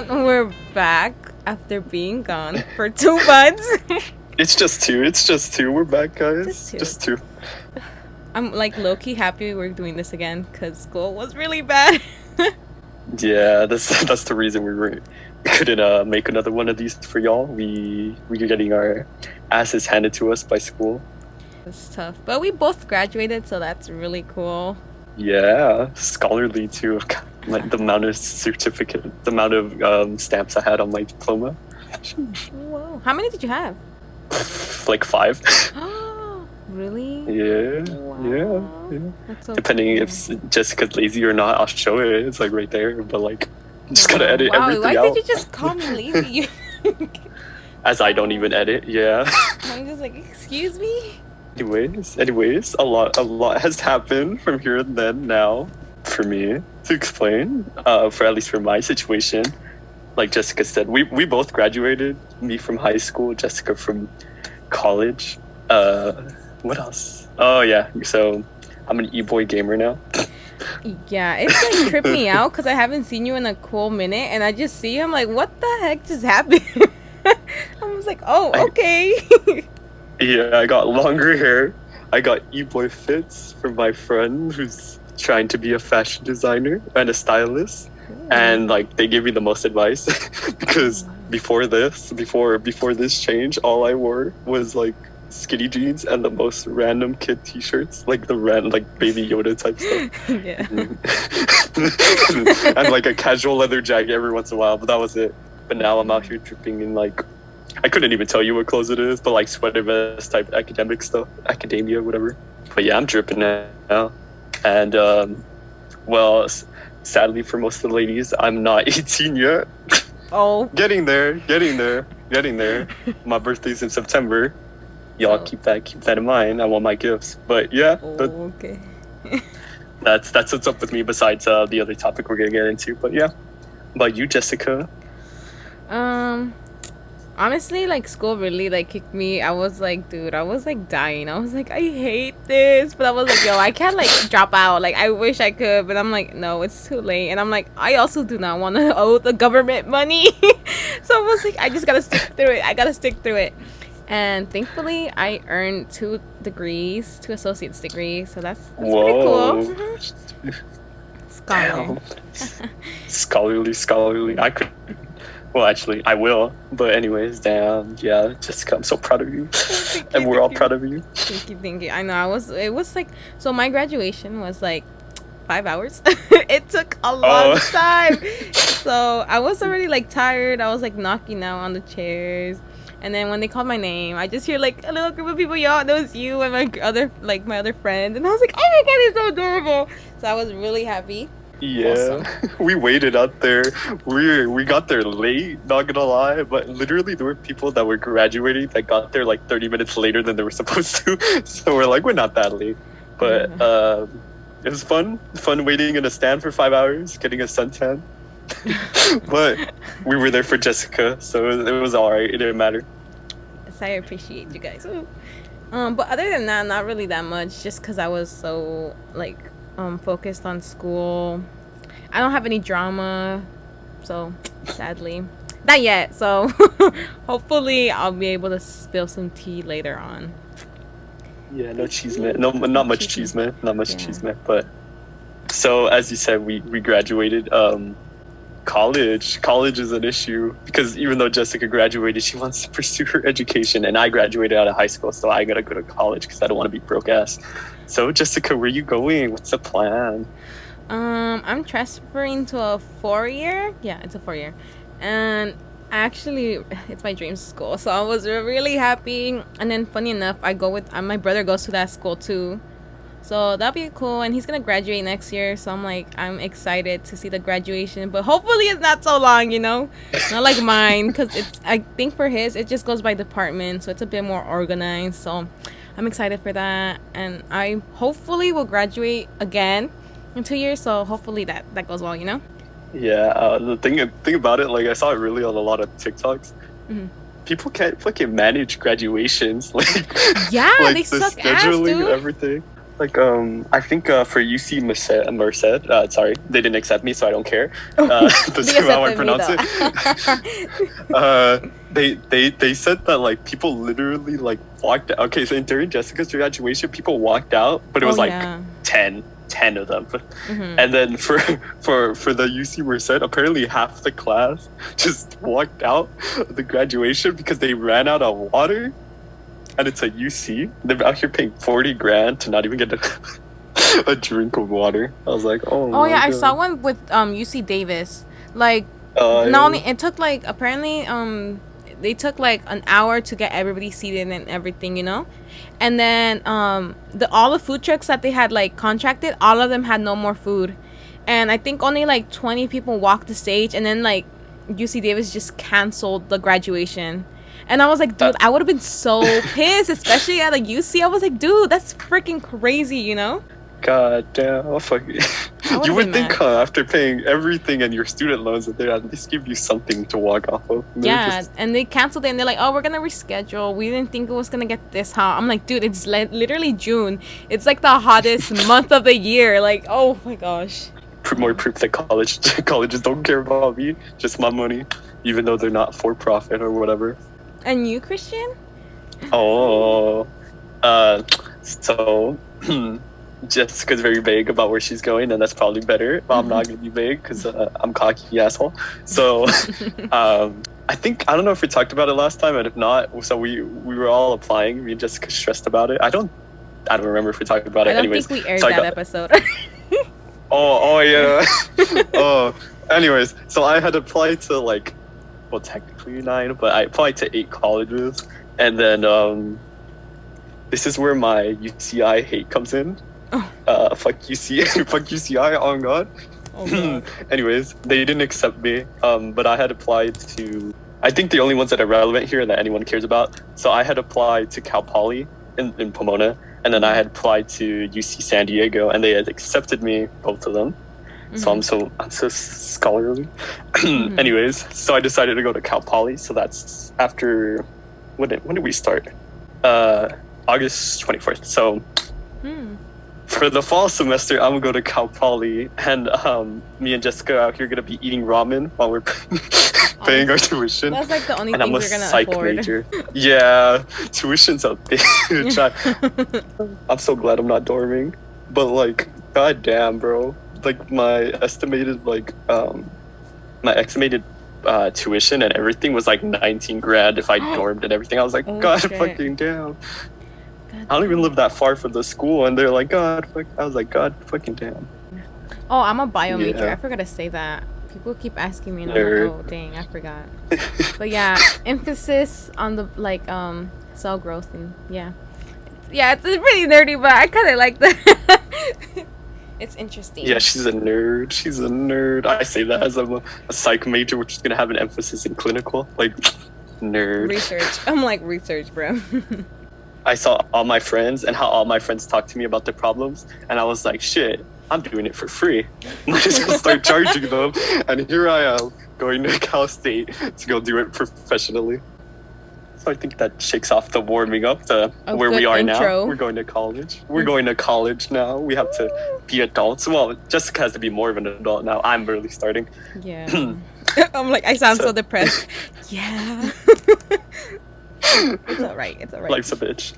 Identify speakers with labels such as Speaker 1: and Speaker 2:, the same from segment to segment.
Speaker 1: everyone. We're back after being gone for 2 months.
Speaker 2: It's just two. We're back, guys.
Speaker 1: Just
Speaker 2: two.
Speaker 1: I'm like low-key happy we're doing this again because school was really bad.
Speaker 2: Yeah, that's the reason we couldn't make another one of these for y'all. We're getting our asses handed to us by school.
Speaker 1: It's tough, but we both graduated, so that's really cool.
Speaker 2: Yeah, scholarly too. Like the amount of the amount of stamps I had on my diploma.
Speaker 1: Whoa! How many did you have?
Speaker 2: Like 5.
Speaker 1: Really?
Speaker 2: Yeah.
Speaker 1: Wow.
Speaker 2: Yeah.
Speaker 1: That's so
Speaker 2: Depending
Speaker 1: cool.
Speaker 2: if Jessica's lazy or not, I'll show it. It's like right there. But like, just gotta edit everything
Speaker 1: Why
Speaker 2: out.
Speaker 1: did you just call me lazy?
Speaker 2: As I don't even edit. Yeah.
Speaker 1: I'm just like, excuse me.
Speaker 2: Anyways, a lot has happened from here and then now for me to explain. For at least for my situation, like Jessica said, we both graduated. Me from high school, Jessica from college. What else? Oh yeah, so I'm an e-boy gamer now.
Speaker 1: Yeah, it's like tripped me out because I haven't seen you in a cool minute, and I just see him like, what the heck just happened? I was like, oh, okay.
Speaker 2: Yeah, I got longer hair. I got e-boy fits from my friend who's trying to be a fashion designer and a stylist. And like they gave me the most advice because before this change, all I wore was like skinny jeans and the most random kid t-shirts, like like Baby Yoda type stuff.
Speaker 1: Yeah.
Speaker 2: And like a casual leather jacket every once in a while, but that was it. But now I'm out here dripping in like, I couldn't even tell you what clothes it is, but like sweater vest type academic stuff, academia, whatever. But yeah, I'm dripping now. And well, sadly for most of the ladies, I'm not 18 yet.
Speaker 1: Oh.
Speaker 2: Getting there. My birthday's in September. Y'all keep that in mind. I want my gifts. But yeah,
Speaker 1: okay.
Speaker 2: that's what's up with me besides the other topic we're gonna get into. But yeah. About you, Jessica?
Speaker 1: Honestly, like school really like kicked me. I was like, dude, I was like dying. I was like, I hate this. But I was like, yo, I can't like drop out. Like I wish I could, but I'm like, no, it's too late. And I'm like, I also do not want to owe the government money. So I was like, I just gotta stick through it. And thankfully, I earned 2 associate's degrees. So that's pretty cool.
Speaker 2: Scholarly. I could. Well, actually, I will. But anyways, damn, yeah, Jessica, I'm so proud of you, and we're all proud of you.
Speaker 1: Thank you. I know. It was like, so my graduation was like 5 hours. It took a long time. So I was already like tired. I was like knocking out on the chairs. And then when they called my name, I just hear like a little group of people yell. That was you and my other friend. And I was like, oh my god, it's so adorable. So I was really happy.
Speaker 2: Yeah, awesome. We waited out there. We got there late, not gonna lie, but literally there were people that were graduating that got there like 30 minutes later than they were supposed to. So we're like, we're not that late. But it was fun waiting in a stand for 5 hours, getting a suntan. But we were there for Jessica, so it was all right. It didn't matter.
Speaker 1: Yes, I appreciate you guys. But other than that, not really that much. Just because I was so like focused on school. I don't have any drama, so sadly, not yet. So hopefully, I'll be able to spill some tea later on.
Speaker 2: Yeah, no cheese, man. No, not much cheese, man. Not much cheese, man. But so as you said, we graduated. College is an issue because even though Jessica graduated, she wants to pursue her education, and I graduated out of high school, so I gotta go to college because I don't want to be broke ass. So Jessica, where are you going? What's the plan?
Speaker 1: I'm transferring to a 4-year. Yeah, it's a 4-year, and actually, it's my dream school, so I was really happy. And then, funny enough, I go with my brother goes to that school too. So that'll be cool, and he's gonna graduate next year. So I'm excited to see the graduation, but hopefully it's not so long, not like mine, because I think for his it just goes by department, so it's a bit more organized. So I'm excited for that, and I hopefully will graduate again in 2 years. So hopefully that goes well,
Speaker 2: Yeah, the thing about it, like I saw it really on a lot of TikToks. Mm-hmm. People can't fucking manage graduations, like
Speaker 1: yeah,
Speaker 2: like
Speaker 1: they
Speaker 2: the
Speaker 1: suck
Speaker 2: scheduling
Speaker 1: ass, dude.
Speaker 2: And everything. Like I think for UC Merced, sorry, they didn't accept me, so I don't care. That's
Speaker 1: They
Speaker 2: how I
Speaker 1: accepted me
Speaker 2: pronounce
Speaker 1: though.
Speaker 2: it. They said that like people literally like walked out. Okay, so during Jessica's graduation, people walked out, but it
Speaker 1: Oh
Speaker 2: was like
Speaker 1: yeah.
Speaker 2: 10 of them.
Speaker 1: Hmm.
Speaker 2: And then for the UC Merced, apparently half the class just walked out of the graduation because they ran out of water. And it's a UC. They're out here paying 40 grand to not even get a drink of water. I was like, oh.
Speaker 1: Oh
Speaker 2: my
Speaker 1: yeah, I
Speaker 2: God.
Speaker 1: saw one with UC Davis. Like
Speaker 2: Yeah.
Speaker 1: not only it took like apparently they took like an hour to get everybody seated and everything, you know? And then all the food trucks that they had like contracted, all of them had no more food. And I think only like 20 people walked the stage, and then like UC Davis just canceled the graduation. And I was like, dude, I would have been so pissed, especially at like UC. I was like, dude, that's freaking crazy, you know?
Speaker 2: God damn. Oh, fuck.
Speaker 1: would've
Speaker 2: You would
Speaker 1: been
Speaker 2: think
Speaker 1: mad.
Speaker 2: after paying everything and your student loans that they'd at least give you something to walk off of. And they're
Speaker 1: Yeah,
Speaker 2: just-
Speaker 1: and they canceled it, and they're like, oh, we're gonna reschedule. We didn't think it was gonna get this hot. I'm like, dude, it's literally June. It's like the hottest month of the year. Like, oh my gosh.
Speaker 2: more proof that colleges don't care about me, just my money, even though they're not for profit or whatever.
Speaker 1: And you, Christian?
Speaker 2: Oh, so Jessica's very vague about where she's going, and that's probably better. But I'm not gonna be vague because I'm cocky asshole. So, I think I don't know if we talked about it last time, and if not, so we were all applying. Me and Jessica stressed about it. I don't remember if we talked about it.
Speaker 1: I don't
Speaker 2: Anyways,
Speaker 1: think we aired
Speaker 2: so I
Speaker 1: that
Speaker 2: got-
Speaker 1: episode.
Speaker 2: Oh yeah. Oh, anyways, so I had applied to like, well, technically 9, but I applied to 8 colleges, and then this is where my UCI hate comes in.
Speaker 1: Oh.
Speaker 2: Fuck UCI, fuck UCI. Oh God.
Speaker 1: Oh, God.
Speaker 2: Anyways, they didn't accept me. But I had applied to, I think the only ones that are relevant here that anyone cares about. So I had applied to Cal Poly in Pomona, and then I had applied to UC San Diego, and they had accepted me, both of them. So I'm so scholarly. Anyways, so I decided to go to Cal Poly. So that's after when did we start? August 24th. So for the fall semester, I'm gonna go to Cal Poly, and me and Jessica are out here gonna be eating ramen while we're paying our tuition.
Speaker 1: That's like the only
Speaker 2: And
Speaker 1: thing
Speaker 2: I'm a
Speaker 1: we're gonna
Speaker 2: psych
Speaker 1: afford.
Speaker 2: major. Yeah, tuition's a bitch. I'm so glad I'm not dorming. But like, goddamn, bro. Like my estimated tuition and everything was like 19 grand if I dormed and everything. I was like,
Speaker 1: Oh,
Speaker 2: God
Speaker 1: shit.
Speaker 2: fucking damn. I don't even live that far from the school, and they're like, God fuck. I was like, God fucking damn.
Speaker 1: Oh, I'm a bio major.
Speaker 2: Yeah.
Speaker 1: I forgot to say that. People keep asking me, and I'm
Speaker 2: Nerd.
Speaker 1: like, oh dang, I forgot. But yeah, emphasis on the like cell growth, and yeah, it's pretty nerdy, but I kind of like that. It's interesting.
Speaker 2: Yeah, she's a nerd. She's a nerd. I say that as I'm a psych major, which is gonna have an emphasis in clinical. Like, nerd.
Speaker 1: Research. I'm like research, bro.
Speaker 2: I saw all my friends and how all my friends talked to me about their problems, and I was like, shit, I'm doing it for free. Might as well start charging them. And here I am going to Cal State to go do it professionally. So I think that shakes off the warming up to
Speaker 1: A
Speaker 2: where we
Speaker 1: good
Speaker 2: are now.
Speaker 1: intro.
Speaker 2: We're going to college. We're going to college now. We have to be adults. Well, Jessica has to be more of an adult now. I'm barely starting.
Speaker 1: Yeah. I'm like, I sound so
Speaker 2: So-
Speaker 1: depressed. Yeah. It's alright. It's alright.
Speaker 2: Life's a bitch.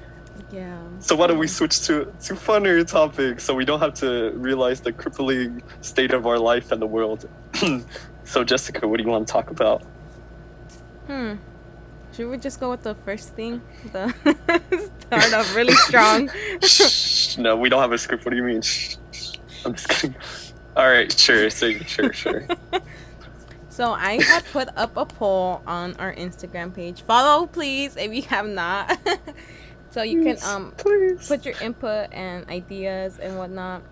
Speaker 1: Yeah.
Speaker 2: So why don't we switch to funner topics so we don't have to realize the crippling state of our life and the world. So Jessica, what do you want to talk about?
Speaker 1: Should we just go with the first thing? The start off really strong.
Speaker 2: Shh, no, we don't have a script. What do you mean? Shh. I'm just kidding. All right, sure. Sure.
Speaker 1: So I had put up a poll on our Instagram page. Follow, please, if you have not. So you can
Speaker 2: Please.
Speaker 1: put your input and ideas and whatnot.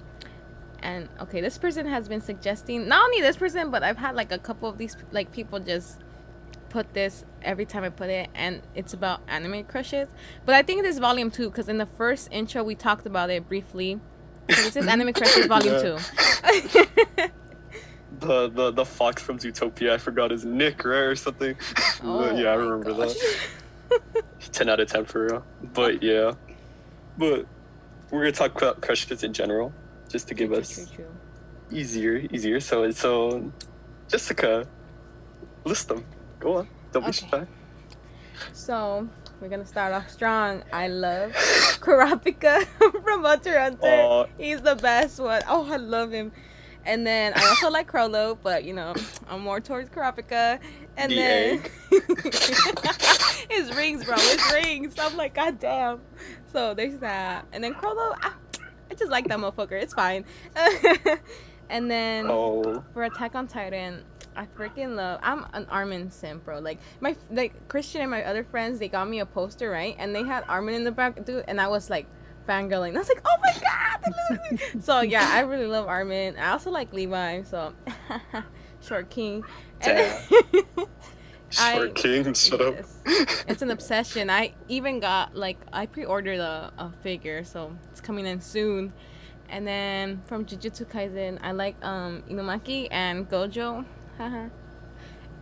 Speaker 1: And okay, this person has been suggesting, not only this person, but I've had like a couple of these like people just put this every time I put it, and it's about anime crushes. But I think it is volume 2 because in the first intro we talked about it briefly. So this is anime crushes volume 2.
Speaker 2: The fox from Zootopia, I forgot his Nick, right, or something.
Speaker 1: Oh
Speaker 2: Yeah, I
Speaker 1: my
Speaker 2: remember
Speaker 1: gosh.
Speaker 2: that. 10 out of 10 for real. But yeah. But we're gonna talk about crushes in general, just to give us easier. So Jessica, list them. Go on. Don't be shy.
Speaker 1: So we're gonna start off strong. I love Kurapika from Hunter x Hunter. He's the best one. Oh, I love him. And then I also like Crollo, but you know, I'm more towards Kurapika. And then his rings, bro. His rings. I'm like, god damn. So there's that. And then Crollo, I just like that motherfucker. It's fine. And then for Attack on Titan, I freaking love. I'm an Armin simp, bro. Like Christian and my other friends, they got me a poster, right? And they had Armin in the back, dude. And I was like fangirling. I was like, oh my god. So yeah, I really love Armin. I also like Levi. So Short King.
Speaker 2: Short King, shut up.
Speaker 1: It's an obsession. I even got I pre-ordered a figure, so it's coming in soon. And then from Jujutsu Kaisen, I like Inumaki and Gojo. And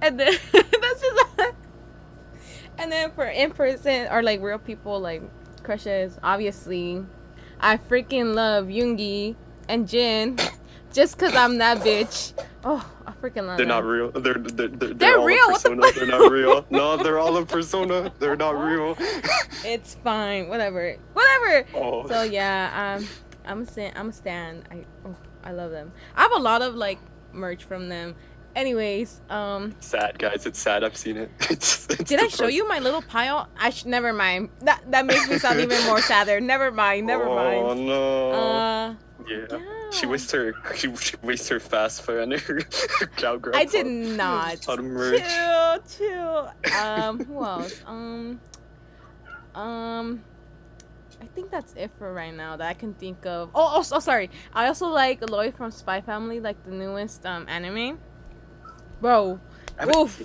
Speaker 1: then that's just. And then for in person or like real people, like crushes, obviously, I freaking love Yoongi and Jin, just cause I'm that bitch. Oh, I freaking love them.
Speaker 2: They're not real. They're all
Speaker 1: real.
Speaker 2: A persona. What the fuck? They're not real. No, they're all a persona. They're not real.
Speaker 1: It's fine. Whatever.
Speaker 2: Oh.
Speaker 1: So yeah, I'm a stan. I love them. I have a lot of like merch from them. Anyways,
Speaker 2: sad, guys. It's sad. I've seen it. It's
Speaker 1: did I show you my little pile? Never mind. That makes me sound even more sadder. Never mind.
Speaker 2: Oh no.
Speaker 1: Yeah.
Speaker 2: She wastes her fast food and her cowgirl.
Speaker 1: I did not.
Speaker 2: Merch.
Speaker 1: Chill. Who else? I think that's it for right now that I can think of. Oh, sorry. I also like Aloy from Spy Family, like the newest anime. Bro, oof.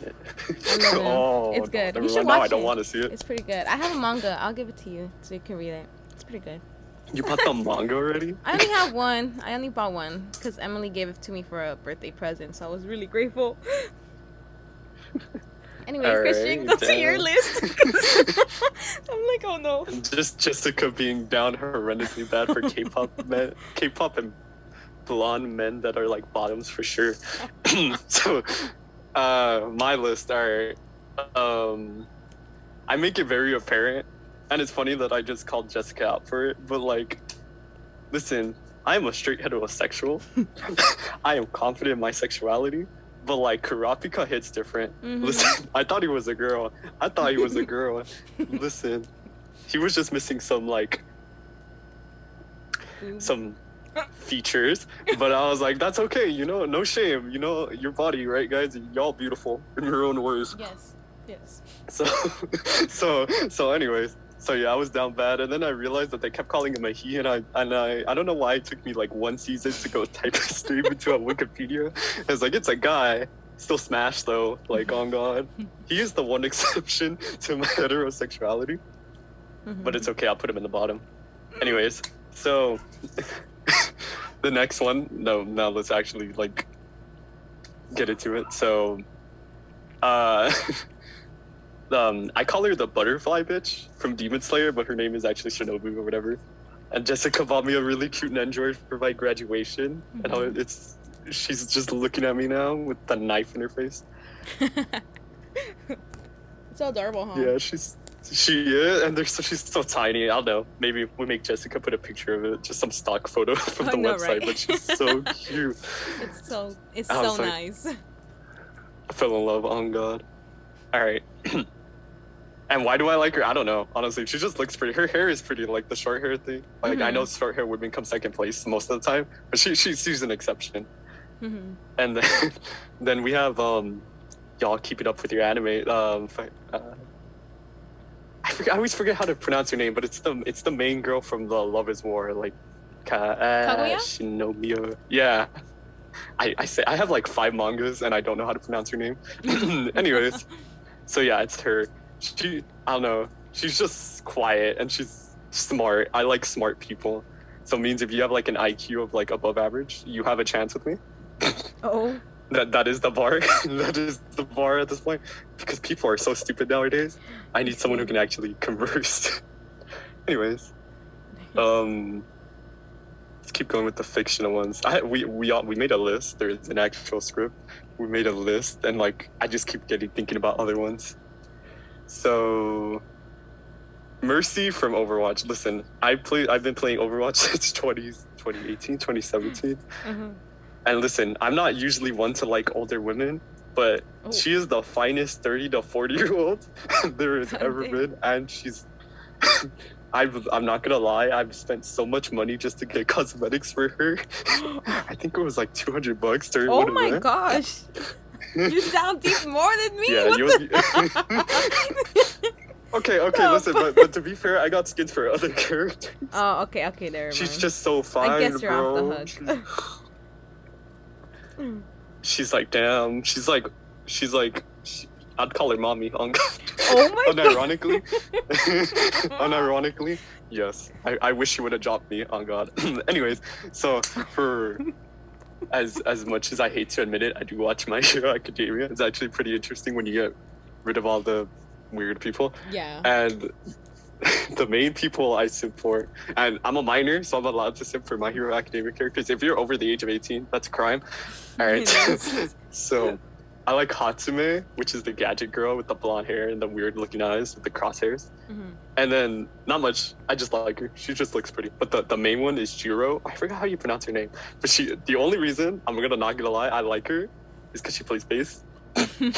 Speaker 1: It's good. You should watch it.
Speaker 2: I don't want to see it.
Speaker 1: It's pretty good. I have a manga. I'll give it to you so you can read it. It's pretty good.
Speaker 2: You bought the manga already?
Speaker 1: I only have one. I only bought one because Emily gave it to me for a birthday present, so I was really grateful. Anyways, Christian, go to your list. I'm like, oh no.
Speaker 2: Just Jessica being down horrendously bad for K-pop and blonde men that are like bottoms for sure. So, my list are, I make it very apparent, and it's funny that I just called Jessica out for it, but like, listen, I am a straight heterosexual. I am confident in my sexuality. But like Kurapika hits different. Mm-hmm. Listen, I thought he was a girl. Listen, he was just missing some some features. But I was like, that's okay, you know, no shame. You know, your body, right, guys? Y'all beautiful in your own ways.
Speaker 1: Yes.
Speaker 2: So anyways. So yeah, I was down bad, and then I realized that they kept calling him a he, and I don't know why it took me like one season to go type his name into a Wikipedia. It's like, it's a guy, still smash though, like on God. He is the one exception to my heterosexuality, but it's okay, I'll put him in the bottom. Anyways, so the next one, no, let's actually like get into it. So, I call her the butterfly bitch from Demon Slayer, but her name is actually Shinobu or whatever. And Jessica bought me a really cute Android for my graduation, and she's just looking at me now with the knife in her face.
Speaker 1: It's so adorable, huh?
Speaker 2: Yeah, she is, and she's so tiny. I don't know. Maybe we make Jessica put a picture of it, just some stock photo from the website. Right? But she's so cute.
Speaker 1: It's so nice.
Speaker 2: I fell in love. Oh God. All right. And why do I like her? I don't know. Honestly, she just looks pretty. Her hair is pretty, like the short hair thing. Like I know short hair women come second place most of the time, but she's an exception. And then we have y'all keep it up with your anime. I always forget how to pronounce her name, but it's the main girl from the Love Is War, like
Speaker 1: Kaguya?
Speaker 2: Shinomiya. Yeah. I say I have like 5 mangas and I don't know how to pronounce her name. Anyways, so yeah, it's her. I don't know. She's just quiet and she's smart. I like smart people. So it means if you have like an IQ of like above average, you have a chance with me.
Speaker 1: Oh.
Speaker 2: That is the bar. That is the bar at this point. Because people are so stupid nowadays. I need someone who can actually converse. Anyways. let's keep going with the fictional ones. We made a list. There's an actual script. We made a list, and like I just keep thinking about other ones. So Mercy from Overwatch. Listen, I've been playing Overwatch since 2018, 2017.
Speaker 1: Mm-hmm.
Speaker 2: And listen, I'm not usually one to like older women, but she is the finest 30 to 40-year-old there has ever been, and she's. I'm not gonna lie, I've spent so much money just to get cosmetics for her. I think it was like $200 during one
Speaker 1: Oh my
Speaker 2: event.
Speaker 1: gosh. You sound deep more than me.
Speaker 2: Yeah, Okay,
Speaker 1: No,
Speaker 2: listen, but to be fair, I got skins for other characters.
Speaker 1: Oh, okay, there.
Speaker 2: She's just so fine,
Speaker 1: I guess you're
Speaker 2: bro.
Speaker 1: off the hook.
Speaker 2: She's like, damn. She's like, I'd call her mommy.
Speaker 1: Oh my
Speaker 2: Unironically. Unironically, yes. I wish she would have dropped me. On God. Anyways, so for as much as I hate to admit it, I do watch My Hero Academia. It's actually pretty interesting when you get rid of all the weird people.
Speaker 1: Yeah.
Speaker 2: And the main people I simp for, and I'm a minor, so I'm allowed to simp for My Hero Academia characters. If you're over the age of 18, that's a crime. All right. So I like Hatsume, which is the gadget girl with the blonde hair and the weird looking eyes with the crosshairs.
Speaker 1: Mm-hmm.
Speaker 2: And then not much. I just like her. She just looks pretty. But the main one is Jiro. I forgot how you pronounce her name. But the only reason I'm not gonna lie, I like her is because she plays bass. And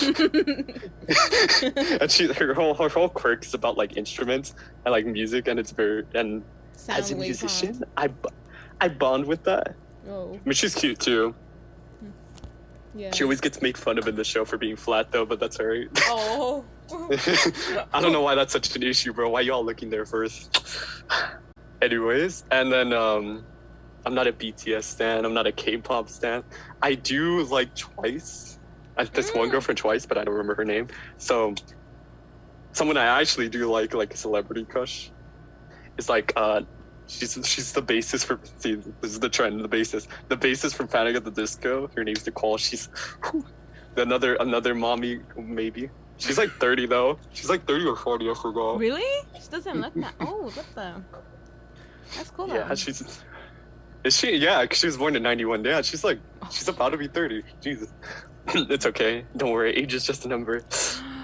Speaker 2: her whole quirk is about like instruments and like music, and it's very, and
Speaker 1: Sound
Speaker 2: as a
Speaker 1: wave
Speaker 2: musician, I bond with that.
Speaker 1: Oh.
Speaker 2: I mean, she's cute too.
Speaker 1: Yeah.
Speaker 2: She always gets made fun of in the show for being flat though, but that's alright.
Speaker 1: Oh.
Speaker 2: I don't know why that's such an issue, bro. Why y'all looking there first? Anyways, and then I'm not a BTS stan. I'm not a K-pop stan. I do like Twice. This one girl from Twice, but I don't remember her name. So someone I actually do like a celebrity crush is like she's the bassist for, see, this is the trend, the bassist from Panic at the Disco. Her name's Nicole. She's another mommy maybe. She's like 30 though. She's like 30 or 40, I forgot.
Speaker 1: Really? She doesn't look that. Oh, what the? That's cool.
Speaker 2: Yeah,
Speaker 1: though.
Speaker 2: Is she? Yeah, 'cause she was born in 91. Yeah, she's about to be 30. Jesus. It's okay. Don't worry. Age is just a number.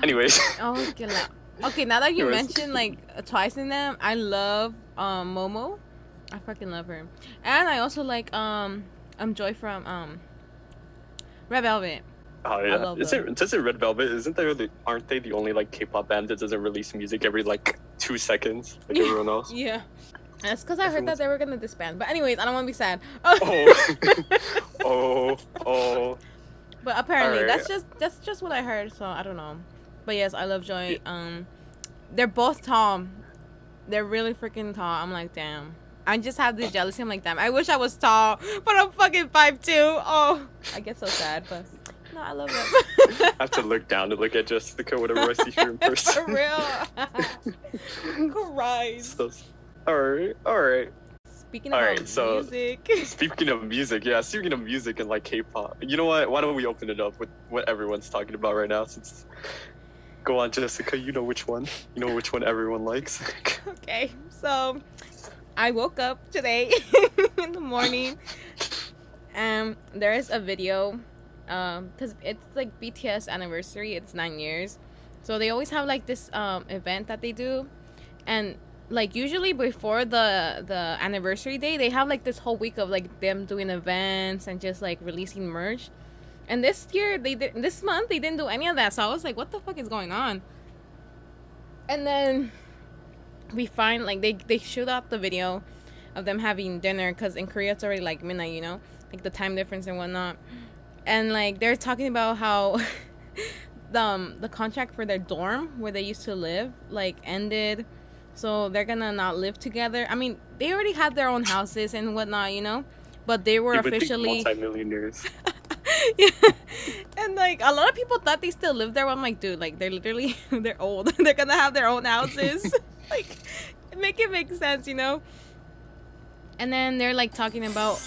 Speaker 2: Anyways.
Speaker 1: Okay, now that you mentioned like Twice in them, I love Momo. I fucking love her. And I also like Joy from Red Velvet.
Speaker 2: Oh yeah. Does it Red Velvet? Aren't they the only like K-pop band that doesn't release music every like 2 seconds like everyone else?
Speaker 1: Yeah. That's because I heard that they were gonna disband. But anyways, I don't want to be sad.
Speaker 2: Oh.
Speaker 1: But apparently,
Speaker 2: right.
Speaker 1: that's just what I heard. So I don't know. But yes, I love Joy. They're both tall. They're really freaking tall. I'm like, damn. I just have this jealousy. I'm like, damn. I wish I was tall, but I'm fucking 5'2". Oh, I get so sad. But no, I love them.
Speaker 2: I have to look down to look at Jessica whenever I see her in person.
Speaker 1: For real. Christ.
Speaker 2: All right.
Speaker 1: Speaking of
Speaker 2: music and like K-pop, you know what? Why don't we open it up with what everyone's talking about right now? Since, go on, Jessica. You know which one everyone likes.
Speaker 1: Okay, so I woke up today in the morning, and there is a video, because it's like BTS anniversary. It's 9 years, so they always have like this event that they do, and like usually before the anniversary day, they have like this whole week of like them doing events and just like releasing merch. And this month they didn't do any of that. So I was like, what the fuck is going on? And then we find like they shoot out the video of them having dinner, because in Korea it's already like midnight, you know, like the time difference and whatnot. And like they're talking about how the contract for their dorm where they used to live like ended. So they're gonna not live together. I mean, they already had their own houses and whatnot, you know, but they were officially
Speaker 2: multi-millionaires.
Speaker 1: Yeah. And like a lot of people thought they still lived there. I'm like, dude, like they're literally they're old. They're gonna have their own houses. Like, make it make sense, you know. And then they're like talking about.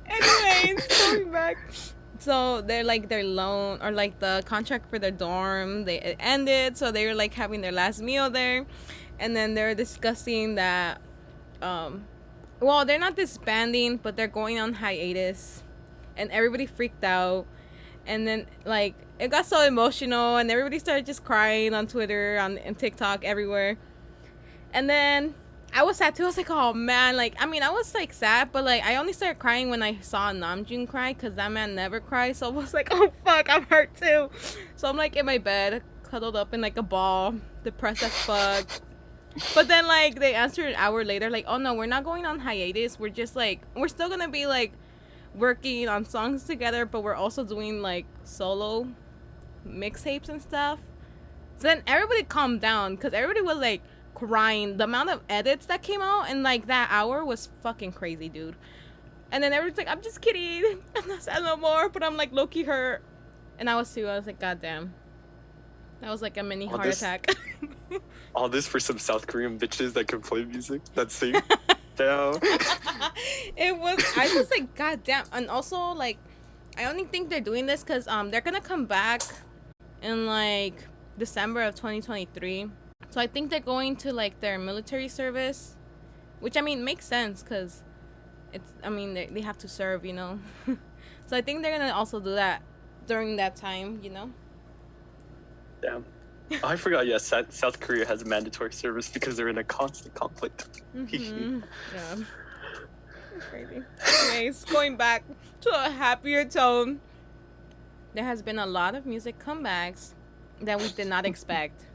Speaker 1: Anyways, going back. So they're like their loan or like the contract for their dorm, it ended. So they were like having their last meal there, and then they're discussing that well, they're not disbanding, but they're going on hiatus, and everybody freaked out. And then like it got so emotional, and everybody started just crying on Twitter, on and TikTok, everywhere. And then I was sad too. I was like, oh man, like I mean, I was like sad, but like I only started crying when I saw Namjoon cry, because that man never cries. So I was like, oh fuck, I'm hurt too. So I'm like in my bed, cuddled up in like a ball, depressed as fuck. But then like they answered an hour later, like, oh no, we're not going on hiatus. We're just like we're still gonna be like working on songs together, but we're also doing like solo mixtapes and stuff. So then everybody calmed down, because everybody was like crying. The amount of edits that came out in like that hour was fucking crazy, dude. And then everybody's like, I'm just kidding, I'm not sad no more, but I'm like low-key hurt. And I was too. I was like, god damn, that was like a mini heart attack.
Speaker 2: All this for some South Korean bitches that can play music, that sing. Damn.
Speaker 1: It was, I was like, god damn. And also like I only think they're doing this because they're gonna come back in like December of 2023. So I think they're going to like their military service, which I mean makes sense, because it's, I mean, they have to serve, you know. So I think they're gonna also do that during that time, you know.
Speaker 2: Damn. Oh, I forgot. Yes, South Korea has mandatory service because they're in a constant conflict.
Speaker 1: Mm-hmm. Yeah. It's crazy. Anyways, going back to a happier tone, there has been a lot of music comebacks that we did not expect.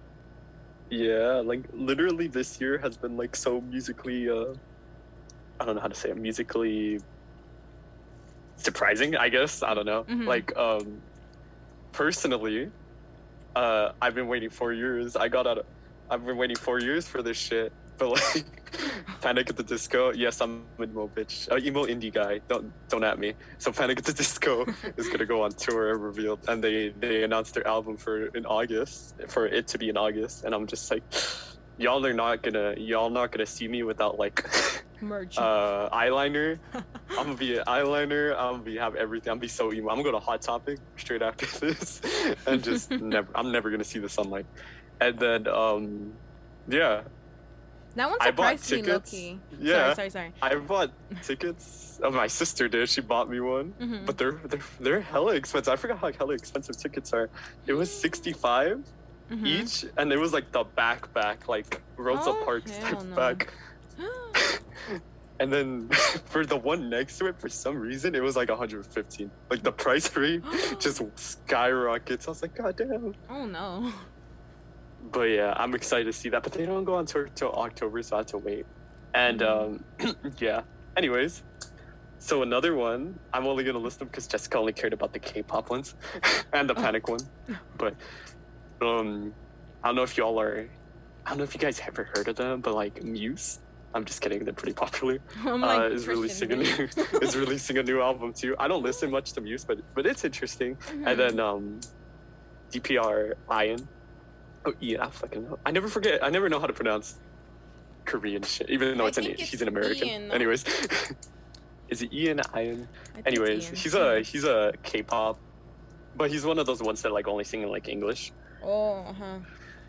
Speaker 2: Yeah, like literally this year has been like so musically I don't know how to say it, musically surprising, I guess. I don't know.
Speaker 1: Mm-hmm.
Speaker 2: Like personally, I've been waiting 4 years. I've been waiting 4 years for this shit. But like Panic at the Disco, yes, I'm an emo bitch. Emo indie guy. Don't at me. So Panic at the Disco is gonna go on tour, revealed, and they announced their album for it to be in August, and I'm just like, y'all not gonna see me without like
Speaker 1: Merch.
Speaker 2: eyeliner. I'm gonna be an eyeliner. I'm gonna have everything. I'm gonna be so emo. I'm gonna go to Hot Topic straight after this, and just I'm never gonna see the sunlight. And then yeah.
Speaker 1: That one
Speaker 2: I bought
Speaker 1: surprised me,
Speaker 2: tickets.
Speaker 1: low-key.
Speaker 2: Yeah,
Speaker 1: Sorry.
Speaker 2: I bought tickets. Oh, my sister did. She bought me one,
Speaker 1: Mm-hmm.
Speaker 2: but they're hella expensive. I forgot how hella expensive tickets are. It was $65
Speaker 1: Mm-hmm.
Speaker 2: each, and it was like the back, like Rosa
Speaker 1: Oh,
Speaker 2: Parks
Speaker 1: hell
Speaker 2: type
Speaker 1: no.
Speaker 2: back. And then for the one next to it, for some reason, it was like 115. Like the price rate just skyrockets. I was like, god damn.
Speaker 1: Oh no.
Speaker 2: But yeah, I'm excited to see that. But they don't go on tour till October, so I have to wait. And yeah. Anyways, so another one, I'm only gonna list them because Jessica only cared about the K-pop ones and the Panic one. But I don't know if you guys ever heard of them, but like Muse. I'm just kidding. They're pretty popular.
Speaker 1: I'm like,
Speaker 2: is releasing a new album too. I don't listen much to Muse, but it's interesting.
Speaker 1: Mm-hmm.
Speaker 2: And then DPR Ian. Oh yeah, I fucking know. I never know how to pronounce Korean shit, even though he's an American.
Speaker 1: Ian, no?
Speaker 2: Anyways, is it Ian? Anyways,
Speaker 1: Ian.
Speaker 2: he's a K-pop, but he's one of those ones that like only sing in like English.
Speaker 1: Oh, uh-huh.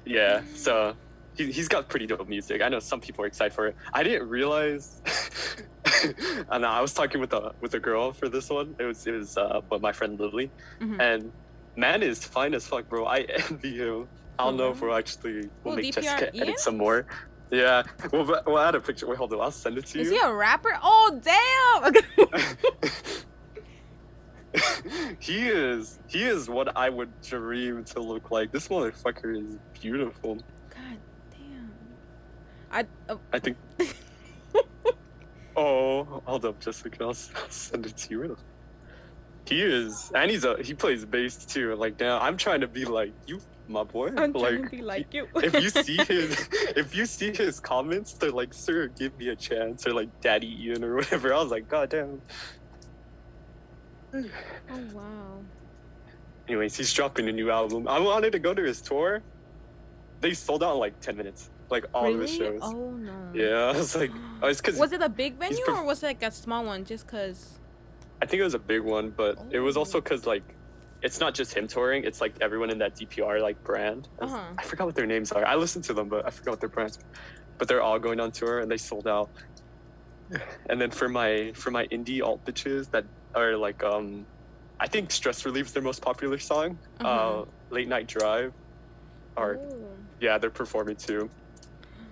Speaker 2: Yeah, so he's got pretty dope music. I know some people are excited for it. I didn't realize. And I was talking with a girl for this one. It was but my friend Lily,
Speaker 1: Mm-hmm.
Speaker 2: and man is fine as fuck, bro. I envy him. I don't know if we'll make
Speaker 1: DPR
Speaker 2: Jessica
Speaker 1: Ian?
Speaker 2: edit some more. Yeah, we'll add a picture. Wait, hold on. I'll send it to
Speaker 1: Is
Speaker 2: you.
Speaker 1: he a rapper? Oh damn!
Speaker 2: He is what I would dream to look like. This motherfucker is beautiful.
Speaker 1: God damn.
Speaker 2: I think. Oh, hold up, Jessica. I'll send it to you. He is, and he plays bass too. Like, damn, I'm trying to be like you, my boy.
Speaker 1: I'm
Speaker 2: like,
Speaker 1: trying to be like you.
Speaker 2: if you see his comments, they're like, "Sir, give me a chance," or like "Daddy Ian" or whatever. I was like, God damn.
Speaker 1: Oh wow.
Speaker 2: Anyways, he's dropping a new album. I wanted to go to his tour. They sold out in like 10 minutes. Like all of his shows.
Speaker 1: Oh no.
Speaker 2: Yeah, I was like, it's because
Speaker 1: Was it a big venue or was it like a small one? Just cause.
Speaker 2: I think it was a big one, but it was also because like it's not just him touring. It's like everyone in that DPR like brand.
Speaker 1: Uh-huh.
Speaker 2: I forgot what their names are. I listened to them, but I forgot what their brands. But they're all going on tour and they sold out. And then for my indie alt bitches that are like I think Stress Relieve's their most popular song. Late Night Drive are yeah, they're performing too.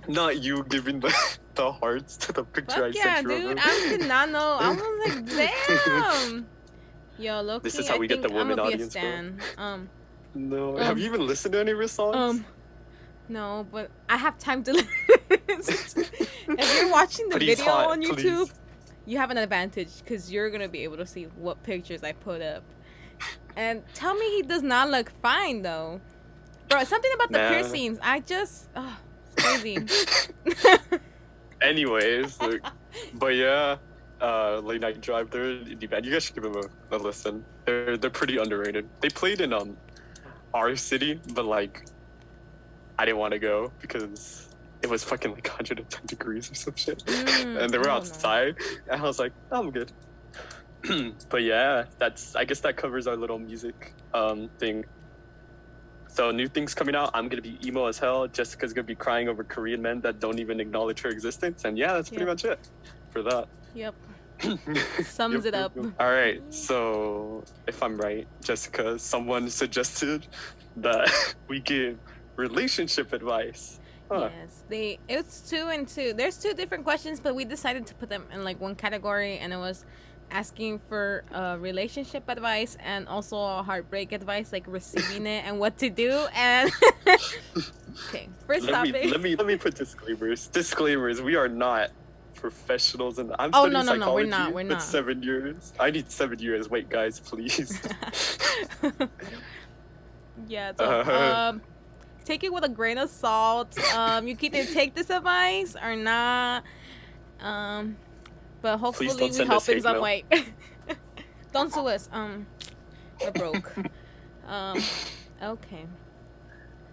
Speaker 2: Not you giving the hearts to the picture I
Speaker 1: Fuck yeah,
Speaker 2: sent you.
Speaker 1: dude. I did not know. I was like, damn. Yo, low
Speaker 2: This
Speaker 1: key,
Speaker 2: is how
Speaker 1: I
Speaker 2: we get
Speaker 1: think
Speaker 2: the
Speaker 1: I'm
Speaker 2: women
Speaker 1: gonna be a
Speaker 2: audience, bro.
Speaker 1: stan.
Speaker 2: No, have you even listened to any of his songs?
Speaker 1: No, but I have time to listen. If you're watching the
Speaker 2: Please,
Speaker 1: video
Speaker 2: hot,
Speaker 1: on YouTube,
Speaker 2: please.
Speaker 1: you have an advantage because you're gonna be able to see what pictures I put up. And tell me he does not look fine though, bro. Something about the
Speaker 2: Nah.
Speaker 1: piercings. I just, it's crazy.
Speaker 2: Anyways, like, but yeah, Late Night Drive, they're an indie band. You guys should give them a listen. They're pretty underrated. They played in our city, but like I didn't want to go because it was fucking like 110 degrees or some shit, and they were outside, and I was like, oh, I'm good. But yeah, I guess that covers our little music thing. So new things coming out. I'm gonna be emo as hell. Jessica's gonna be crying over Korean men that don't even acknowledge her existence. And yeah, that's pretty much it for that.
Speaker 1: Yep. Sums it up.
Speaker 2: All right. So if I'm right, Jessica, someone suggested that we give relationship advice. Huh.
Speaker 1: Yes, it's 2 and 2. There's 2 different questions, but we decided to put them in like one category, and it was asking for relationship advice and also heartbreak advice, like receiving it and what to do. And okay, first topic.
Speaker 2: Let me put disclaimers. Disclaimers. We are not professionals, and I'm
Speaker 1: oh
Speaker 2: studying psychology.
Speaker 1: no, we're not.
Speaker 2: 7 years. I need 7 years. Wait, guys, please.
Speaker 1: Yeah. So, take it with a grain of salt. You can either take this advice or not. But hopefully we help in some way. Don't sue us. We're broke. Okay.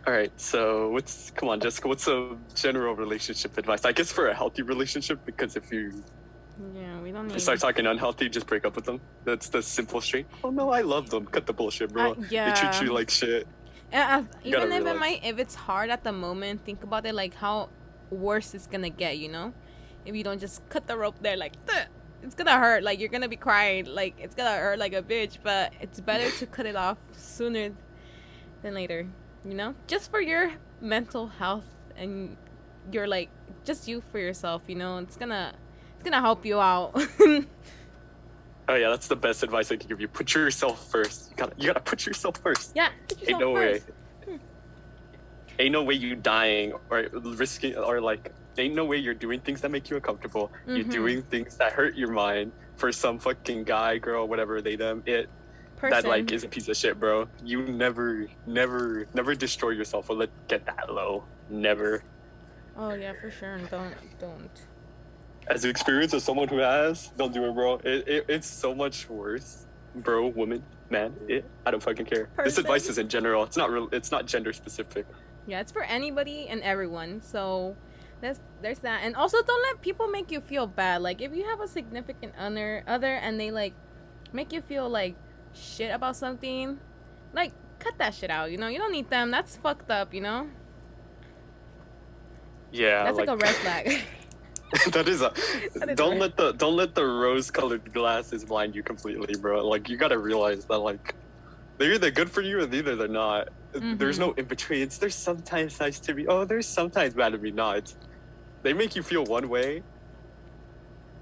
Speaker 2: All right. So come on, Jessica. What's a general relationship advice? I guess for a healthy relationship, because if you
Speaker 1: we don't need.
Speaker 2: Start talking unhealthy, just break up with them. That's the simple straight. Oh no, I love them. Cut the bullshit, bro. They treat you like shit.
Speaker 1: Even if it's hard at the moment, think about it like how worse it's gonna get, you know? If you don't just cut the rope there, like, it's gonna hurt. Like, you're gonna be crying. Like, it's gonna hurt like a bitch. But it's better to cut it off sooner than later, you know? Just for your mental health and your, like, just you for yourself, you know? It's gonna help you out.
Speaker 2: Oh yeah, that's the best advice I can give you. Put yourself first. You gotta put yourself first.
Speaker 1: Yeah, put yourself first.
Speaker 2: Ain't no way you dying or risking or like ain't no way you're doing things that make you uncomfortable. Mm-hmm. You're doing things that hurt your mind for some fucking guy, girl, whatever they them it person that like is a piece of shit, bro. You never destroy yourself or get that low. Never.
Speaker 1: Oh yeah, for sure. Don't.
Speaker 2: As an experience as someone who has, don't do it, bro. It's so much worse, bro, woman, man. I don't fucking care. This advice is in general. It's not real. It's not gender specific.
Speaker 1: Yeah, it's for anybody and everyone. So there's that. And also, don't let people make you feel bad. Like, if you have a significant other and they like make you feel like shit about something, like, cut that shit out. You know, you don't need them. That's fucked up. You know.
Speaker 2: Yeah,
Speaker 1: that's like a red flag.
Speaker 2: That is don't let the rose-colored glasses blind you completely, bro. Like, you gotta realize that like they're either good for you or either they're not. Mm-hmm. There's no in between. There's sometimes nice to be. Oh, there's sometimes bad to be not. They make you feel one way,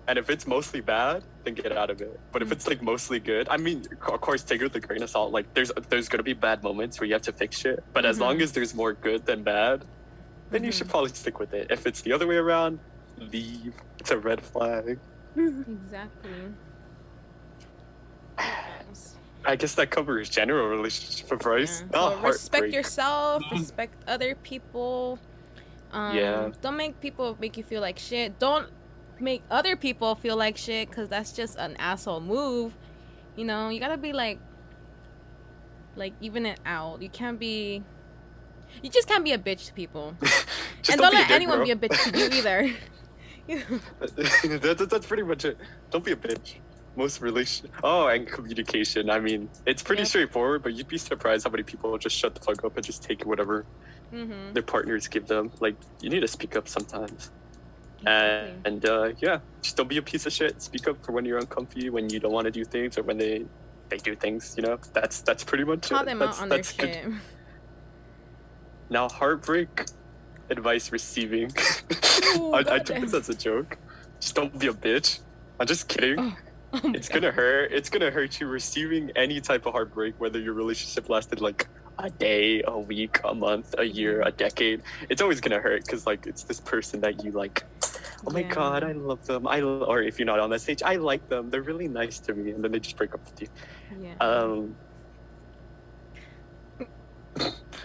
Speaker 2: and if it's mostly bad, then get out of it. But if it's like mostly good, I mean, of course, take it with a grain of salt. Like, there's gonna be bad moments where you have to fix shit. But as long as there's more good than bad, then you should probably stick with it. If it's the other way around, leave. It's a red flag.
Speaker 1: Exactly.
Speaker 2: I guess that covers general relationship advice.
Speaker 1: Yeah. So respect yourself, respect other people. Don't make people make you feel like shit. Don't make other people feel like shit, because that's just an asshole move. You know, you gotta be like even it out. You just can't be a bitch to people. And don't let anyone be a bitch to you either.
Speaker 2: That's pretty much it. Don't be a bitch. Most and communication. I mean, it's pretty straightforward, but you'd be surprised how many people just shut the fuck up and just take whatever their partners give them. Like, you need to speak up sometimes.
Speaker 1: Exactly.
Speaker 2: And yeah, just don't be a piece of shit. Speak up for when you're uncomfy, when you don't want to do things, or when they do things. You know, that's pretty much
Speaker 1: Call
Speaker 2: it.
Speaker 1: them out on their
Speaker 2: That's good.
Speaker 1: shit.
Speaker 2: Now, heartbreak advice receiving.
Speaker 1: Ooh,
Speaker 2: I took this
Speaker 1: goddamn.
Speaker 2: as a joke. Just don't be a bitch. I'm just kidding.
Speaker 1: Oh, oh my
Speaker 2: It's
Speaker 1: God.
Speaker 2: gonna hurt. It's gonna hurt you receiving any type of heartbreak, whether your relationship lasted like a day, a week, a month, a year, a decade. It's always gonna hurt because like it's this person that you like. Oh my God, I love them. Or if you're not on that stage, I like them. They're really nice to me, and then they just break up with you.
Speaker 1: Yeah.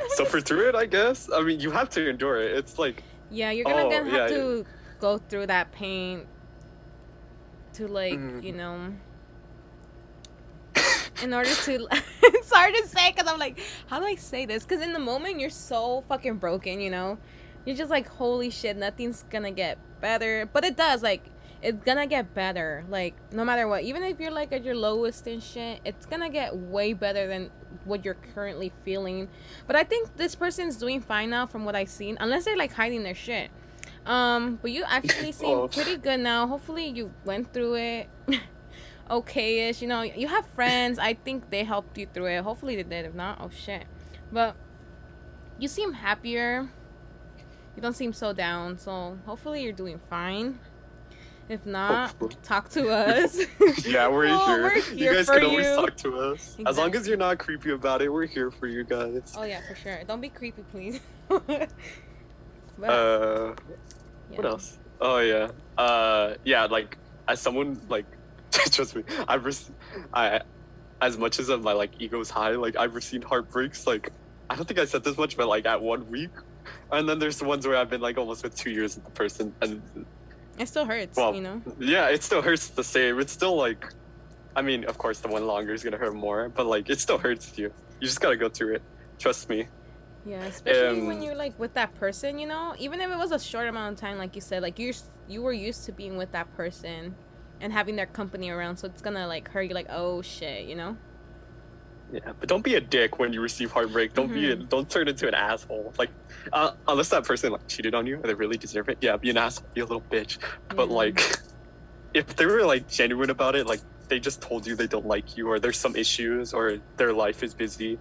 Speaker 2: Suffer through it, I guess. I mean, you have to endure it. It's like
Speaker 1: Yeah, you're gonna have to go through that pain to like, you know, in order to it's hard to say because I'm like, how do I say this? Because in the moment you're so fucking broken, you know, you're just like, holy shit, nothing's gonna get better. But it does. Like, it's gonna get better, like, no matter what. Even if you're like at your lowest and shit, it's gonna get way better than what you're currently feeling. But I think this person's doing fine now from what I've seen, unless they're like hiding their shit. But you actually seem pretty good now. Hopefully you went through it okay-ish. You know, you have friends. I think they helped you through it. Hopefully they did. If not, oh shit. But you seem happier. You don't seem so down. So hopefully you're doing fine. If not, talk to us.
Speaker 2: Yeah, we're
Speaker 1: We're
Speaker 2: here. You guys
Speaker 1: for
Speaker 2: can always talk to us.
Speaker 1: Exactly.
Speaker 2: As long as you're not creepy about it, we're here for you guys.
Speaker 1: Oh yeah, for sure. Don't be creepy, please.
Speaker 2: But,
Speaker 1: yeah.
Speaker 2: What else? Oh yeah. Yeah, like as someone like trust me, as much as my like ego's high, like I've received heartbreaks. Like I don't think I said this much, but like at 1 week, and then there's the ones where I've been like almost with 2 years with the person, and
Speaker 1: it still hurts.
Speaker 2: Well,
Speaker 1: you know.
Speaker 2: Yeah, it still hurts the same. It's still like, I mean, of course, the one longer is gonna hurt more, but like it still hurts you. You just gotta go through it. Trust me.
Speaker 1: Yeah, especially when you're like with that person, you know. Even if it was a short amount of time, like you said, like you were used to being with that person and having their company around, so it's gonna like hurt you. Like, oh shit, you know.
Speaker 2: Yeah, but don't be a dick when you receive heartbreak. Don't turn into an asshole. Like, unless that person like cheated on you and they really deserve it. Yeah, be an asshole, be a little bitch. But like, if they were like genuine about it, like they just told you they don't like you, or there's some issues, or their life is busy.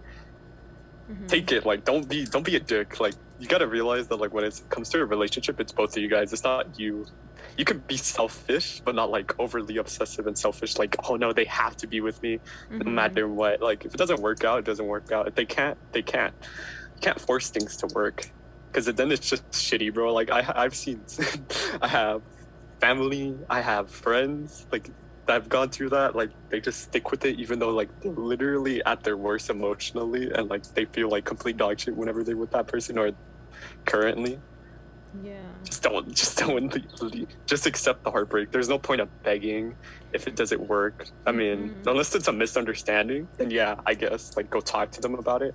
Speaker 2: Take it. Like, don't be a dick. Like, you gotta realize that like when it comes to a relationship, it's both of you guys. It's not you. You could be selfish, but not like overly obsessive and selfish. Like, oh no, they have to be with me, no matter what. Like, if it doesn't work out, it doesn't work out. If they can't, they can't. You can't force things to work, because then it's just shitty, bro. Like I've seen, I have family, I have friends, like that have gone through that. Like they just stick with it, even though like they're literally at their worst emotionally, and like they feel like complete dog shit whenever they're with that person or currently.
Speaker 1: Yeah.
Speaker 2: Just don't just accept the heartbreak. There's no point of begging if it doesn't work. I mean, unless it's a misunderstanding, then yeah, I guess like go talk to them about it.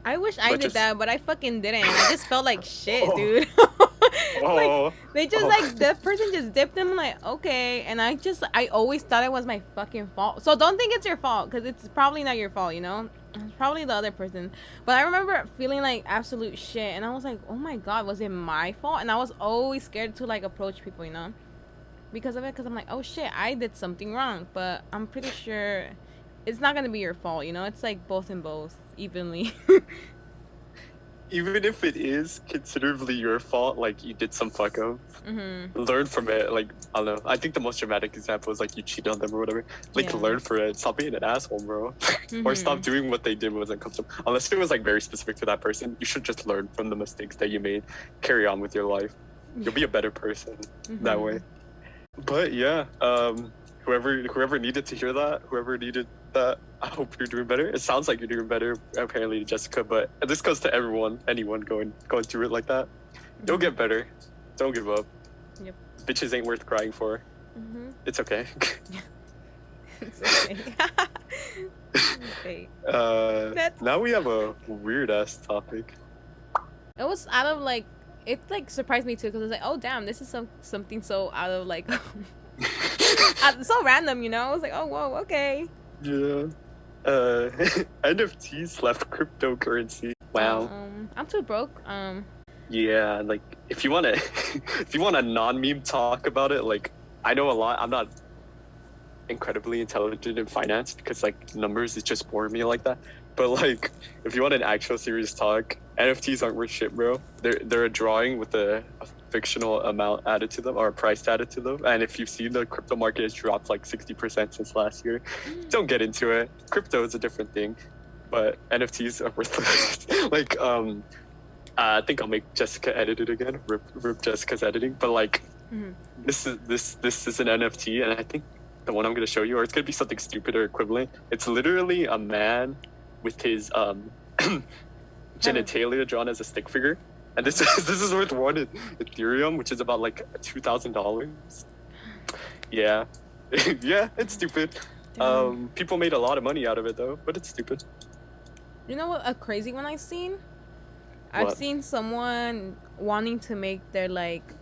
Speaker 1: I wish I did that, but I fucking didn't. I just felt like shit, dude. Like, they just like that person just dipped them. I'm like, okay, and I always thought it was my fucking fault. So don't think it's your fault, because it's probably not your fault, you know. It's probably the other person. But I remember feeling like absolute shit, and I was like, oh my god, was it my fault? And I was always scared to like approach people, you know, because of it. Because I'm like, oh shit, I did something wrong. But I'm pretty sure it's not gonna be your fault, you know. It's like both and both evenly.
Speaker 2: Even if it is considerably your fault, like you did some fuck up, learn from it. Like, I don't know. I think the most dramatic example is like you cheated on them or whatever. Like, learn from it. Stop being an asshole, bro. Or stop doing what they did when it comes to. Unless it was like very specific to that person, you should just learn from the mistakes that you made. Carry on with your life. You'll be a better person that way. But yeah, whoever needed to hear that, whoever needed that, I hope you're doing better. It sounds like you're doing better, apparently, to Jessica, but this goes to anyone going through it like that. You'll get better. Don't give up.
Speaker 1: Yep.
Speaker 2: Bitches ain't worth crying for. It's okay.
Speaker 1: It's okay.
Speaker 2: Okay. Now we have a weird ass topic.
Speaker 1: It was out of like, it like surprised me too, because I was like, oh damn, this is something so out of like so random, you know. I was like, oh whoa, okay.
Speaker 2: Yeah. NFTs left cryptocurrency. Wow.
Speaker 1: I'm too broke
Speaker 2: Yeah, like if you want to, if you want a non-meme talk about it, like I know a lot. I'm not incredibly intelligent in finance because like numbers is just bore me like that. But like if you want an actual serious talk, NFTs aren't worth shit, bro. They're a drawing with a fictional amount added to them or a price added to them. And if you've seen the crypto market has dropped like 60% since last year, don't get into it. Crypto is a different thing, but NFTs are worthless. like I think I'll make Jessica edit it again. Rip Jessica's editing, but like this is an NFT, and I think the one I'm gonna show you, or it's gonna be something stupid or equivalent. It's literally a man with his genitalia drawn as a stick figure, and this is worth one Ethereum, which is about like $2,000. Yeah, yeah, it's stupid. People made a lot of money out of it though, but it's stupid.
Speaker 1: You know what? A crazy one I've seen. I've seen someone wanting to make their like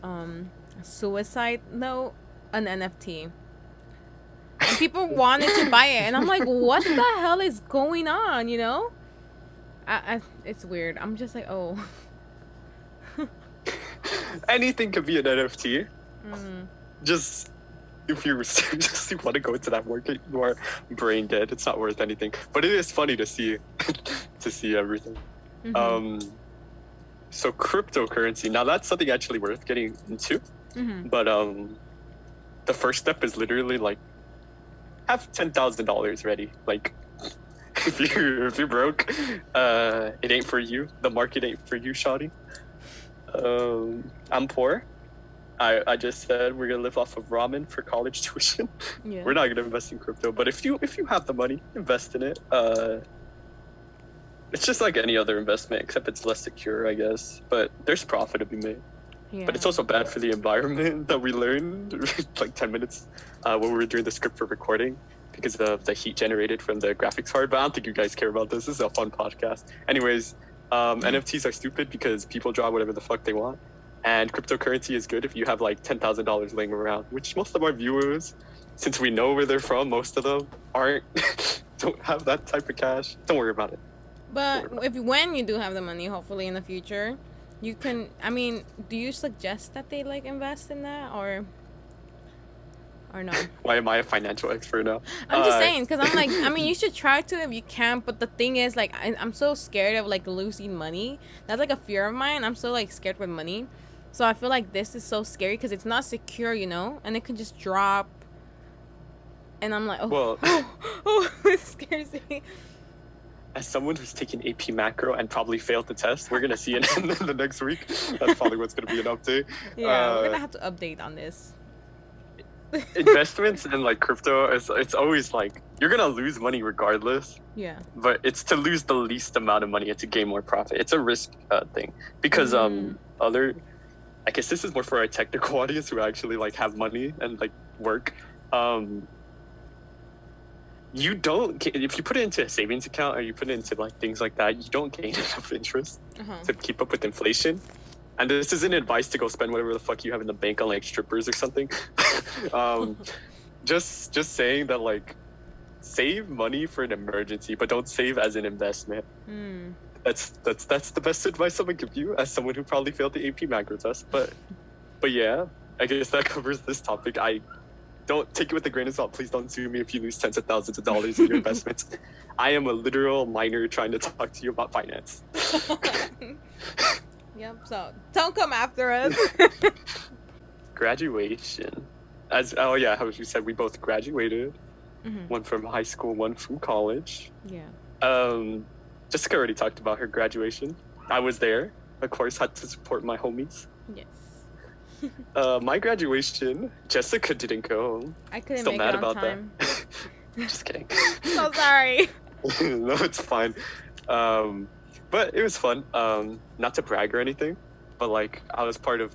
Speaker 1: suicide note an NFT. And people wanted to buy it, and I'm like, what the hell is going on? You know, it's weird. I'm just like, oh.
Speaker 2: Anything could be an NFT. Just if you seriously want to go into that market, you are brain dead. It's not worth anything. But it is funny to see everything. So cryptocurrency. Now that's something actually worth getting into. But the first step is literally like have $10,000 ready. Like if you're broke, it ain't for you. The market ain't for you, shawty. I'm poor. I just said we're gonna live off of ramen for college tuition. Yeah. We're not gonna invest in crypto, but if you have the money, invest in it. It's just like any other investment, except it's less secure, I guess. But there's profit to be made. Yeah. But it's also bad for the environment that we learned like 10 minutes when we were doing the script for recording because of the heat generated from the graphics card. But I don't think you guys care about this. This is a fun podcast. Anyways, NFTs are stupid because people draw whatever the fuck they want. And cryptocurrency is good if you have like $10,000 laying around, which most of our viewers, since we know where they're from, most of them don't have that type of cash. Don't worry about it.
Speaker 1: But when you do have the money, hopefully in the future, you can. I mean, do you suggest that they like invest in that or no?
Speaker 2: Why am I a financial expert now?
Speaker 1: I'm just saying because I'm like, I mean, you should try to if you can. But the thing is, like, I'm so scared of like losing money. That's like a fear of mine. I'm so like scared with money. So I feel like this is so scary because it's not secure, you know, and it can just drop. And I'm like, it scares me.
Speaker 2: As someone who's taken AP macro and probably failed the test, we're gonna see it in the next week. That's probably what's gonna be an update.
Speaker 1: Yeah, we're gonna have to update on this.
Speaker 2: Investments in like crypto it's always like you're gonna lose money regardless. Yeah. But it's to lose the least amount of money and to gain more profit. It's a risk thing because I guess this is more for our technical audience who actually like have money and like work. You don't if you put it into a savings account or you put it into like things like that, you don't gain enough interest to keep up with inflation. And this isn't advice to go spend whatever the fuck you have in the bank on like strippers or something. Just saying that like save money for an emergency, but don't save as an investment. That's the best advice I would give you as someone who probably failed the AP macro test. But yeah, I guess that covers this topic. I don't take it with a grain of salt. Please don't sue me if you lose tens of thousands of dollars in your investments. I am a literal minor trying to talk to you about finance.
Speaker 1: Yep, so don't come after us.
Speaker 2: Graduation. How you said, we both graduated. One from high school, one from college. Yeah. Jessica already talked about her graduation. I was there. Of course, had to support my homies. Yes. My graduation, Jessica didn't go.
Speaker 1: I couldn't Still make mad it on about time.
Speaker 2: That. Just kidding.
Speaker 1: So sorry.
Speaker 2: No, it's fine. But it was fun. Not to brag or anything, but like I was part of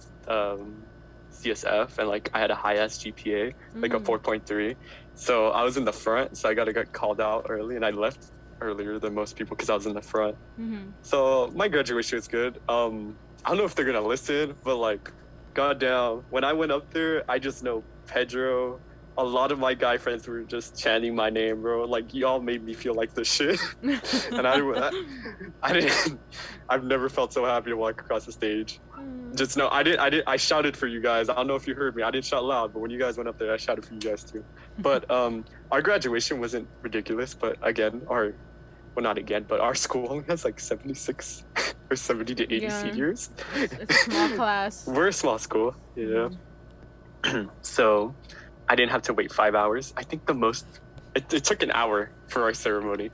Speaker 2: CSF and like I had a high-ass GPA, like a 4.3. So I was in the front, so I got called out early and I left earlier than most people because I was in the front. So my graduation was good. I don't know if they're gonna listen, but like goddamn, when I went up there, I just know Pedro, a lot of my guy friends were just chanting my name, bro. Like y'all made me feel like this shit, and I didn't. I've never felt so happy to walk across the stage. Just know I shouted for you guys. I don't know if you heard me. I didn't shout loud, but when you guys went up there, I shouted for you guys too. But our graduation wasn't ridiculous. But again, not again, but our school only has like 76 or 70 to 80 seniors.
Speaker 1: It's a small class.
Speaker 2: We're a small school, yeah. So I didn't have to wait 5 hours. I think the most it took an hour for our ceremony.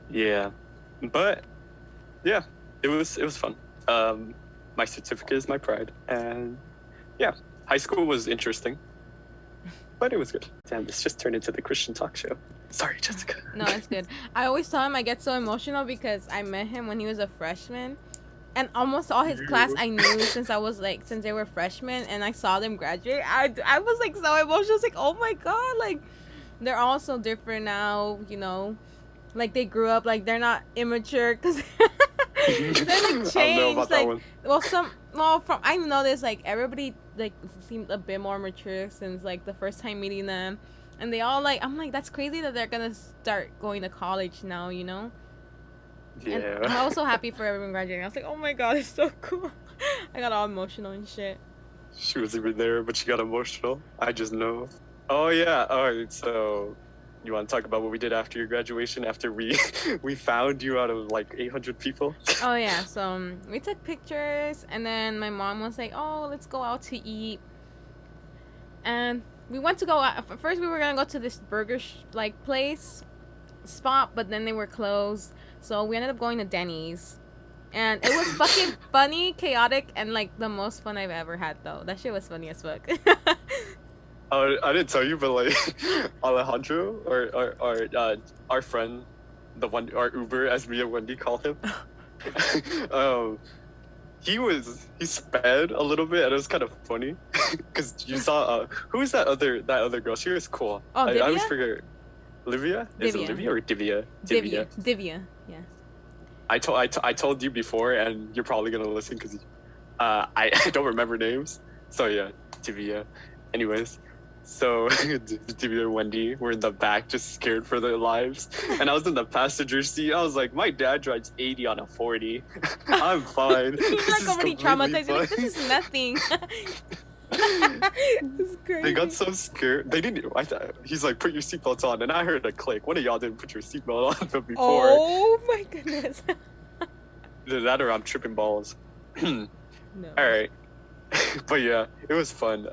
Speaker 2: Yeah, but yeah, it was fun. My certificate is my pride, and yeah, high school was interesting, but it was good. Damn, this just turned into the Christian talk show. Sorry, Jessica.
Speaker 1: No, it's good. I always tell him I get so emotional because I met him when he was a freshman, and almost all his class I knew since they were freshmen, and I saw them graduate. I was like so emotional. I was like, oh my god, like they're all so different now, you know, like they grew up, like they're not immature because they're like changed.
Speaker 2: I don't know about that one.
Speaker 1: I noticed like everybody like seemed a bit more mature since like the first time meeting them. And they all like, I'm like, that's crazy that they're gonna start going to college now, you know?
Speaker 2: Yeah.
Speaker 1: And I'm also happy for everyone graduating. I was like, oh my god, it's so cool. I got all emotional and shit.
Speaker 2: She wasn't even there, but she got emotional. I just know. Oh yeah. All right. So, you want to talk about what we did after your graduation? After we found you out of like 800 people.
Speaker 1: Oh yeah. So we took pictures, and then my mom was like, oh, let's go out to eat. And we went to go out. First, we were gonna go to this burger spot, but then they were closed. So we ended up going to Denny's, and it was fucking funny, chaotic, and like the most fun I've ever had. Though that shit was funny as fuck.
Speaker 2: I didn't tell you, but like Alejandro or our friend, our Uber, as me and Wendy call him. He sped a little bit, and it was kind of funny because you saw who was that other girl? She was cool.
Speaker 1: Oh,
Speaker 2: I always forget. Olivia?
Speaker 1: Divya.
Speaker 2: Is it Olivia or Divya?
Speaker 1: Divya. Yeah.
Speaker 2: I told you before, and you're probably gonna listen because I don't remember names. So yeah, Divya. Anyways, so Divya and Wendy were in the back, just scared for their lives, and I was in the passenger seat. I was like, my dad drives 80 on a 40. I'm fine.
Speaker 1: He's like already traumatized. Like, this is nothing. It's crazy.
Speaker 2: They got so scared. They didn't. He's like, put your seatbelts on, and I heard a click. One of y'all didn't put your seatbelt on before.
Speaker 1: Oh my goodness.
Speaker 2: Either that or I'm tripping balls.
Speaker 1: No.
Speaker 2: All right, but yeah, it was fun.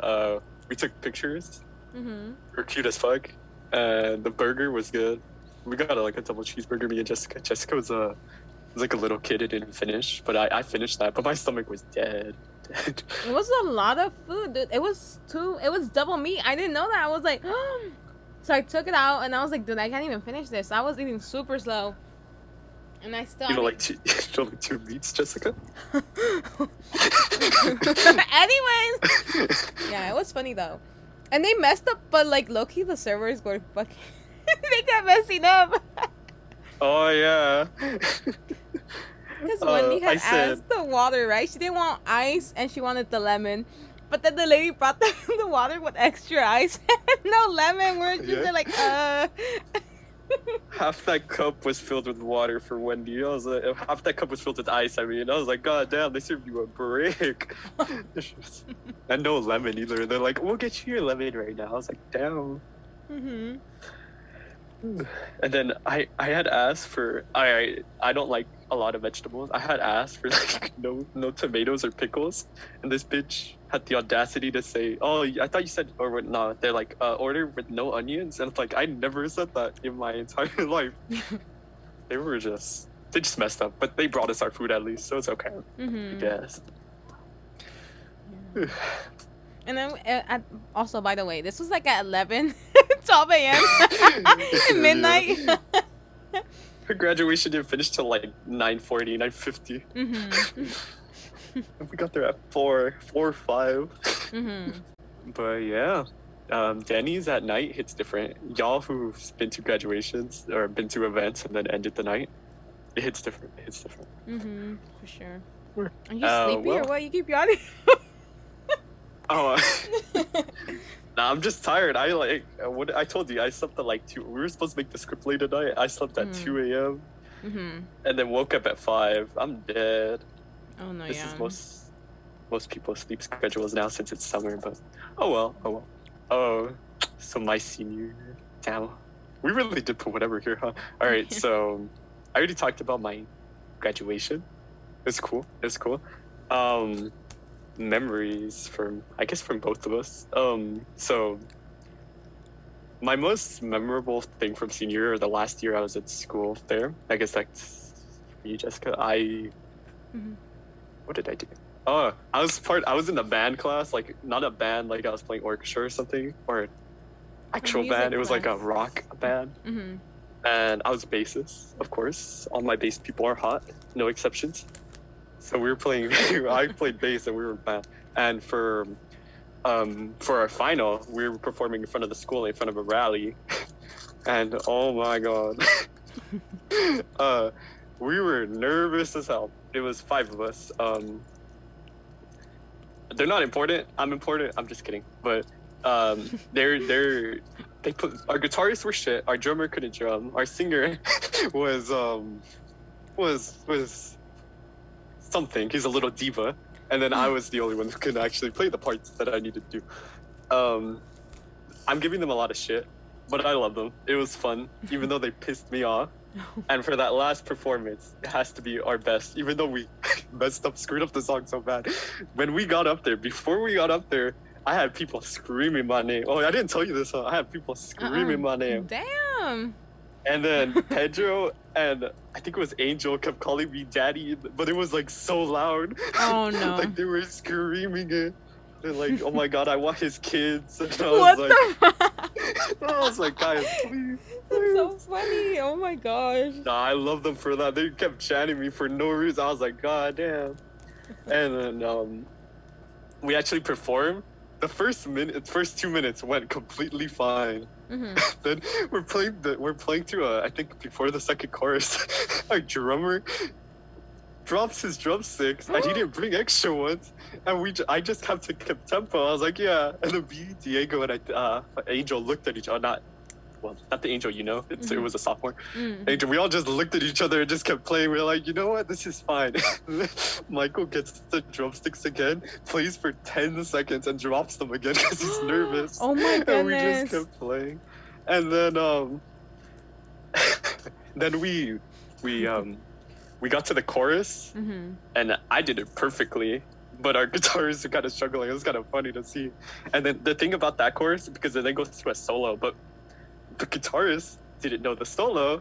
Speaker 2: We took pictures. We're cute as fuck, and the burger was good. We got a double cheeseburger. Me and Jessica. Jessica was like a little kid. It didn't finish, but I finished that. But my stomach was dead.
Speaker 1: It was a lot of food, dude. It was double meat. I didn't know that. I was like, so I took it out, and I was like, dude, I can't even finish this. I was eating super slow, and I still.
Speaker 2: You don't like two meats, Jessica?
Speaker 1: Anyways, yeah, it was funny though, and they messed up, but like low-key, the servers were fucking. They kept messing up.
Speaker 2: Oh yeah.
Speaker 1: Because Wendy had asked the water, right? She didn't want ice, and she wanted the lemon. But then the lady brought the water with extra ice and no lemon. We're just like,
Speaker 2: Half that cup was filled with water for Wendy. I was like, half that cup was filled with ice. I mean, I was like, God damn, they served you a break. And no lemon either. They're like, we'll get you your lemon right now. I was like, damn. And then I had asked for I don't like a lot of vegetables. I had asked for like no tomatoes or pickles, and this bitch had the audacity to say, "Oh, I thought you said," or no, they're like order with no onions, and it's like I never said that in my entire life. They just messed up, but they brought us our food at least, so it's okay. I guess.
Speaker 1: Yeah. And then also, by the way, this was like at 11, 12 a.m. midnight.
Speaker 2: Her graduation didn't finish till like 9:40, 9:50. We got there at 4 or 5. But yeah, Denny's at night hits different. Y'all who've been to graduations or been to events and then ended the night, it hits different.
Speaker 1: For sure. Are you sleepy or what? You keep yawning.
Speaker 2: Oh, Nah, I'm just tired. I like what I told you. I slept at like 2. We were supposed to make the script late tonight. I slept at 2 a.m. And then woke up at 5. I'm dead.
Speaker 1: Oh no,
Speaker 2: This
Speaker 1: yeah.
Speaker 2: is most people's sleep schedules now since it's summer. But oh well. Oh, so my senior year. Damn, we really did put whatever here, huh? All right, so I already talked about my graduation. It's cool. Memories from both of us. So my most memorable thing from senior year, or the last year I was at school there, I guess that's you, Jessica. What did I do? Oh, I was in a band class, like not a band, like I was playing orchestra or something, or actual band. It was like a rock band. And I was bassist, of course. All my bass people are hot, no exceptions. So we were playing. I played bass, and we were band. And for our final, we were performing in front of the school, in front of a rally. And oh my god, we were nervous as hell. It was 5 of us. They're not important. I'm important. I'm just kidding. But they put our guitarists were shit. Our drummer couldn't drum. Our singer was something. He's a little diva. And then I was the only one who could actually play the parts that I needed to do. I'm giving them a lot of shit, but I love them. It was fun, even though they pissed me off. And for that last performance, it has to be our best, even though we screwed up the song so bad. When we got up there, before we got up there, I had people screaming my name. Oh, I didn't tell you this, huh? I had people screaming my name.
Speaker 1: Damn.
Speaker 2: And then Pedro and I think it was Angel kept calling me daddy, but it was like so loud.
Speaker 1: Oh no.
Speaker 2: Like they were screaming it. They're like, oh my god, I want his kids. And I
Speaker 1: What
Speaker 2: was
Speaker 1: the
Speaker 2: fuck? I was like, guys, please.
Speaker 1: That's so funny. Oh my gosh.
Speaker 2: Nah, I love them for that. They kept chanting me for no reason. I was like, god damn. And then we actually performed. The first 2 minutes went completely fine. Then we're playing through I think before the second chorus, our drummer drops his drumsticks and he didn't bring extra ones, and I just kept tempo. I was like, yeah. And then me, Diego, and Angel looked at each other. Not the Angel, it was a sophomore. Angel, we all just looked at each other and just kept playing. We were like, you know what, this is fine. Michael gets the drumsticks again, plays for 10 seconds and drops them again because he's nervous.
Speaker 1: Oh my goodness.
Speaker 2: And we just kept playing. And then then we got to the chorus, and I did it perfectly. But our guitarists are kind of struggling. It was kind of funny to see. And then the thing about that chorus, because it then goes to a solo, but the guitarist didn't know the solo,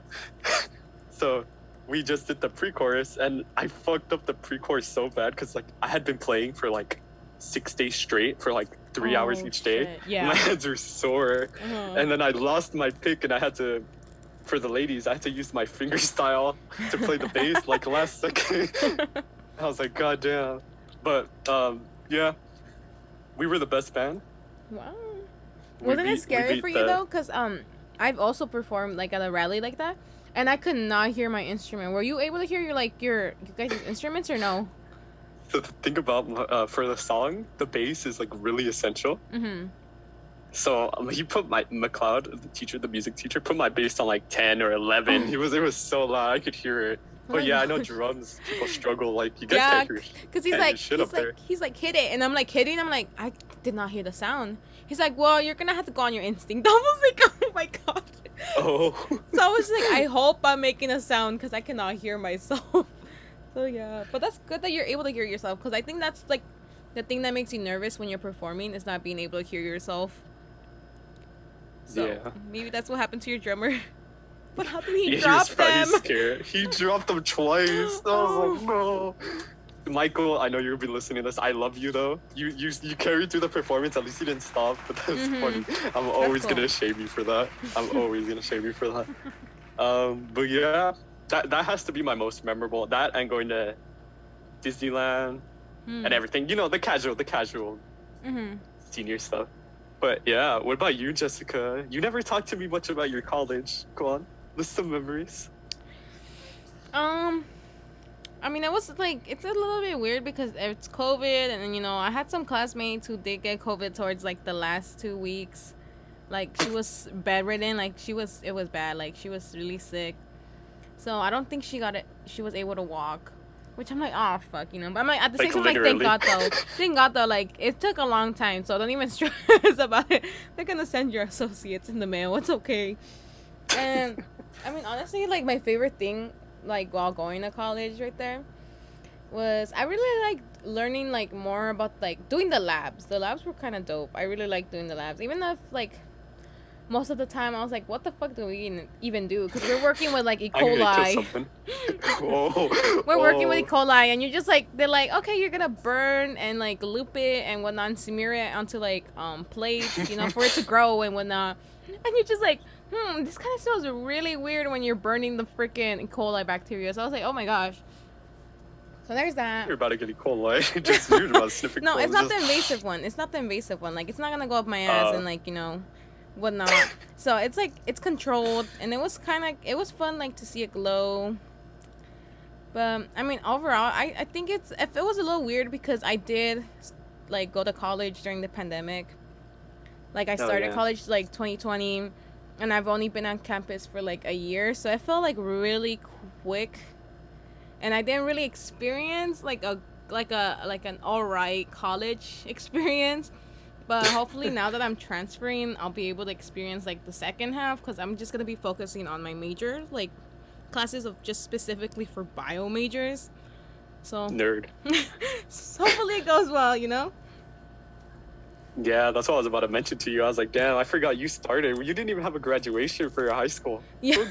Speaker 2: so we just did the pre-chorus, and I fucked up the pre-chorus so bad because like I had been playing for like 6 days straight for like 3 hours each day.
Speaker 1: Yeah.
Speaker 2: My hands are sore, and then I lost my pick, and I had to, for the ladies, I had to use my finger style to play the bass like last second. I was like, god damn. But yeah, we were the best band.
Speaker 1: Wow. Wasn't it scary for you though? Because I've also performed like at a rally like that, and I could not hear my instrument. Were you able to hear your guys' instruments or no?
Speaker 2: The thing about for the song, the bass is like really essential. So he put McLeod, the music teacher, put my bass on like 10 or 11. It was so loud, I could hear it. But yeah, I know drums people struggle. Like you guys can't hear.
Speaker 1: Because he's like hit it, and I'm like hitting. I'm like, I did not hear the sound. He's like, well, you're gonna have to go on your instinct. I was like, oh my god.
Speaker 2: Oh.
Speaker 1: So I was like, I hope I'm making a sound because I cannot hear myself. So yeah, but that's good that you're able to hear yourself, because I think that's like the thing that makes you nervous when you're performing is not being able to hear yourself. So yeah, maybe that's what happened to your drummer. But how did he drop them?
Speaker 2: He's scared. He dropped them twice. I was like, no. Michael, I know you're gonna be listening to this. I love you though. You carried through the performance. At least you didn't stop. But that's funny. I'm always gonna shame you for that. But yeah, that has to be my most memorable. That and going to Disneyland and everything. The casual senior stuff. But yeah, what about you, Jessica? You never talked to me much about your college. Go on, list some memories.
Speaker 1: I mean, it was like it's a little bit weird because it's COVID, and then I had some classmates who did get COVID towards like the last 2 weeks. Like she was bedridden, like it was bad, like she was really sick. So I don't think she got it. She was able to walk, which I'm like, oh fuck, But I'm like at the same
Speaker 2: Like
Speaker 1: time, like
Speaker 2: literally.
Speaker 1: thank God though. Like it took a long time, so don't even stress about it. They're gonna send your associates in the mail. It's okay. And I mean, honestly, like my favorite thing, like while going to college, right there, was I really liked learning like more about like doing the labs. The labs were kind of dope. I really liked doing the labs, even if like most of the time I was like, what the fuck do we even do? Because we're working with like E.
Speaker 2: I'm gonna kill
Speaker 1: coli.
Speaker 2: something. Oh,
Speaker 1: We're working with E. coli, and you're just like, they're like, okay, you're gonna burn and like loop it and whatnot, and smear it onto like plates, for it to grow and whatnot. And you're just like, this kind of smells really weird when you're burning the freaking E. coli bacteria. So I was like, oh my gosh. So there's that.
Speaker 2: You're about to get E. coli. You're about sniffing.
Speaker 1: No, it's not the invasive one. It's not the invasive one. Like it's not gonna go up my ass and like whatnot. So it's like it's controlled, and it was fun like to see it glow. But I mean, overall, I think it was a little weird because I did like go to college during the pandemic. Like I started college like 2020, and I've only been on campus for like a year, so it felt like really quick, and I didn't really experience like an alright college experience. But hopefully now that I'm transferring, I'll be able to experience like the second half, because I'm just gonna be focusing on my major, like classes of just specifically for bio majors. So
Speaker 2: nerd.
Speaker 1: So hopefully it goes well,
Speaker 2: Yeah, that's what I was about to mention to you. I was like, damn, I forgot you started. You didn't even have a graduation for your high school.
Speaker 1: Yeah.
Speaker 2: We'll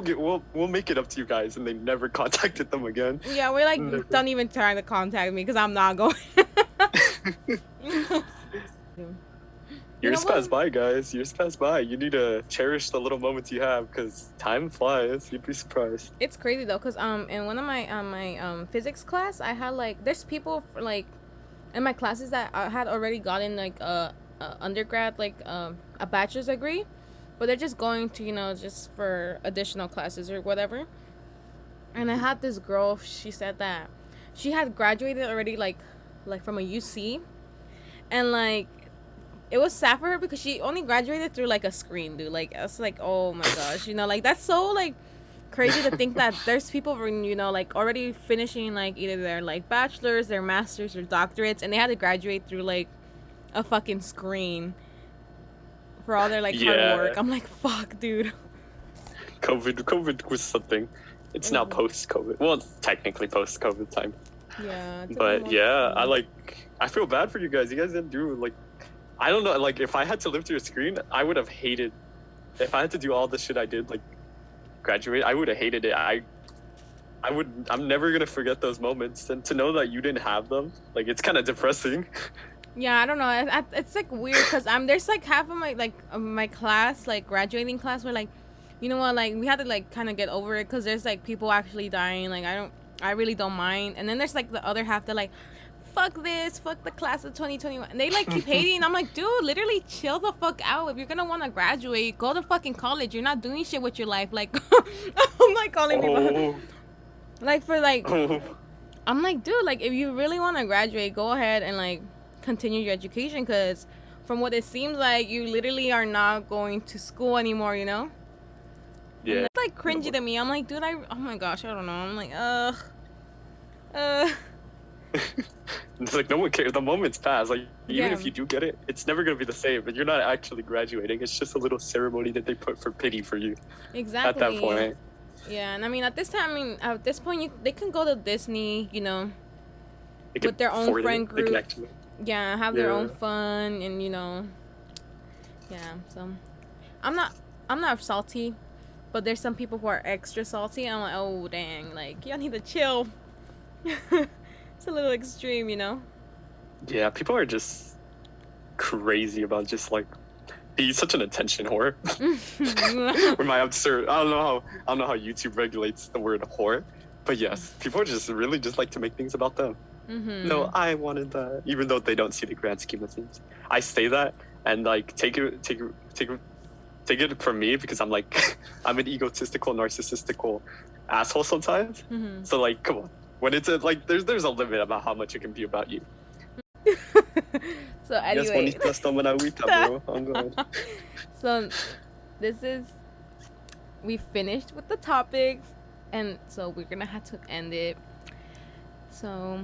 Speaker 2: give it. We'll make it up to you guys, and they never contacted them again.
Speaker 1: Yeah, we're like, don't even try to contact me because I'm not going.
Speaker 2: Years pass by, guys. Years pass by. You need to cherish the little moments you have, because time flies. You'd be surprised.
Speaker 1: It's crazy though, because in one of my physics class, I had like there's people for, like in my classes that I had already gotten like a undergrad, like a bachelor's degree, but they're just going to just for additional classes or whatever. And I had this girl. She said that she had graduated already, like from a UC, and like it was sad for her because she only graduated through like a screen, dude. Like I was like, oh my gosh, like that's so like crazy to think that there's people like already finishing like either their like bachelor's, their master's, or doctorates, and they had to graduate through like a fucking screen for all their like hard work. I'm like, fuck, dude.
Speaker 2: COVID was something. It's now post-COVID. Well, it's technically post-COVID time.
Speaker 1: Yeah.
Speaker 2: But yeah, I feel bad for you guys. You guys didn't do like, I don't know, like if I had to live through a screen, I would have hated. If I had to do all the shit I did, like graduate, I would have hated it. I'm never gonna forget those moments, and to know that you didn't have them, like it's kind of depressing.
Speaker 1: Yeah, I don't know. It's like weird because there's like half of my class, like graduating class, where like, you know what, like we had to like kind of get over it because there's like people actually dying. Like I really don't mind. And then there's like the other half that like, fuck this, fuck the class of 2021. And they like keep hating. I'm like, dude, literally chill the fuck out. If you're gonna want to graduate, go to fucking college. You're not doing shit with your life. Like, I'm like calling people. Like for like, I'm like, dude, like if you really want to graduate, go ahead and like continue your education, because from what it seems like, you literally are not going to school anymore,
Speaker 2: Yeah.
Speaker 1: And that's like cringy to me. I'm like, dude, oh my gosh, I don't know. I'm like,
Speaker 2: It's like no one cares. The moment's passed. Like even if you do get it, it's never gonna be the same. But you're not actually graduating. It's just a little ceremony that they put for pity for you.
Speaker 1: Exactly.
Speaker 2: At that point.
Speaker 1: Yeah, and I mean, at this point, they can go to Disney, with their own friend group. Yeah, have their own fun, and yeah. So, I'm not salty, but there's some people who are extra salty. And I'm like, oh dang, like y'all need to chill. It's a little extreme,
Speaker 2: Yeah, people are just crazy about just like being such an attention whore. With my absurd, I don't know how YouTube regulates the word whore, but yes, people are just really just like to make things about them.
Speaker 1: Mm-hmm.
Speaker 2: No, I wanted that, even though they don't see the grand scheme of things. I say that and like take it from me, because I'm like I'm an egotistical, narcissistical asshole sometimes.
Speaker 1: Mm-hmm.
Speaker 2: So like, come on. When it's like, there's a limit about how much it can be about you.
Speaker 1: So
Speaker 2: Yes,
Speaker 1: anyway,
Speaker 2: bonita stomach agüita, bro. I'm good.
Speaker 1: so this is we finished with the topics, and so we're gonna have to end it. So,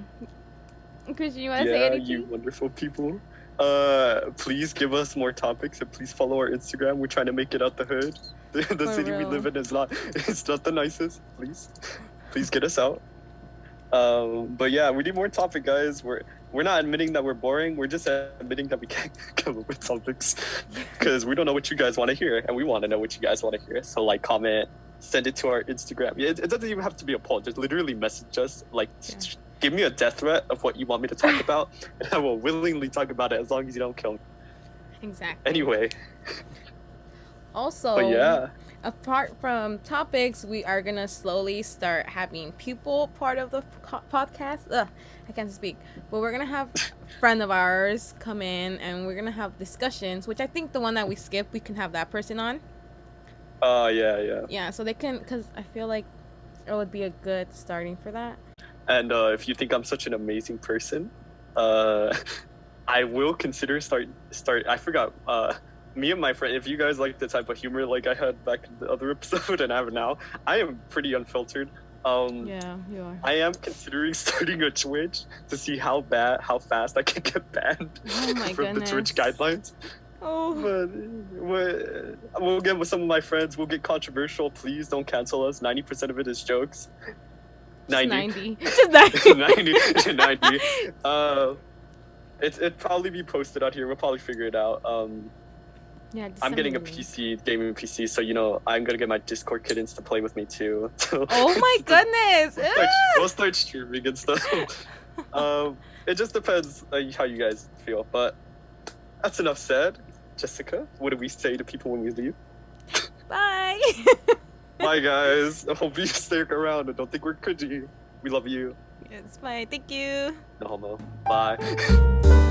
Speaker 1: Christian, you wanna say
Speaker 2: Yeah,
Speaker 1: anything?
Speaker 2: you wonderful people. Please give us more topics and please follow our Instagram. We're trying to make it out the hood. The
Speaker 1: For
Speaker 2: city we
Speaker 1: real.
Speaker 2: live in is not it's not the nicest. Please get us out. But yeah, we need more topic, guys. We're not admitting that we're boring. We're just admitting that we can't come up with topics because we don't know what you guys want to hear, and we want to know what you guys want to hear. So like, comment, send it to our Instagram. Yeah, it doesn't even have to be a poll. Just literally message us. Like, give me a death threat of what you want me to talk about, and I will willingly talk about it as long as you don't kill me.
Speaker 1: Exactly.
Speaker 2: Anyway,
Speaker 1: Also,
Speaker 2: but yeah,
Speaker 1: apart from topics, we are gonna slowly start having people part of the podcast. I can't speak, but we're gonna have a friend of ours come in, and we're gonna have discussions. Which I think the one that we skipped, we can have that person on.
Speaker 2: yeah.
Speaker 1: Yeah, so they can, because I feel like it would be a good starting for that.
Speaker 2: And if you think I'm such an amazing person, I will consider start. I forgot. Me and my friend, if you guys like the type of humor like I had back in the other episode and I have now, I am pretty unfiltered.
Speaker 1: Yeah, you are.
Speaker 2: I am considering starting a Twitch to see how fast I can get banned
Speaker 1: Oh my
Speaker 2: from
Speaker 1: goodness.
Speaker 2: the Twitch guidelines.
Speaker 1: Oh.
Speaker 2: But we'll get with some of my friends. We'll get controversial. Please don't cancel us. 90% of it is jokes. 90.
Speaker 1: Just 90.
Speaker 2: 90. It'd probably be posted out here. We'll probably figure it out.
Speaker 1: Yeah,
Speaker 2: I'm getting a
Speaker 1: disseminate.
Speaker 2: PC, gaming PC, so I'm gonna get my Discord kittens to play with me too. So
Speaker 1: Oh my goodness!
Speaker 2: we'll start streaming and stuff. It just depends how you guys feel, but that's enough said. Jessica, what do we say to people when we leave?
Speaker 1: Bye.
Speaker 2: Bye, guys. I hope you stick around and don't think we're cringy. We love you.
Speaker 1: Yes, bye. Thank you.
Speaker 2: No homo. Bye.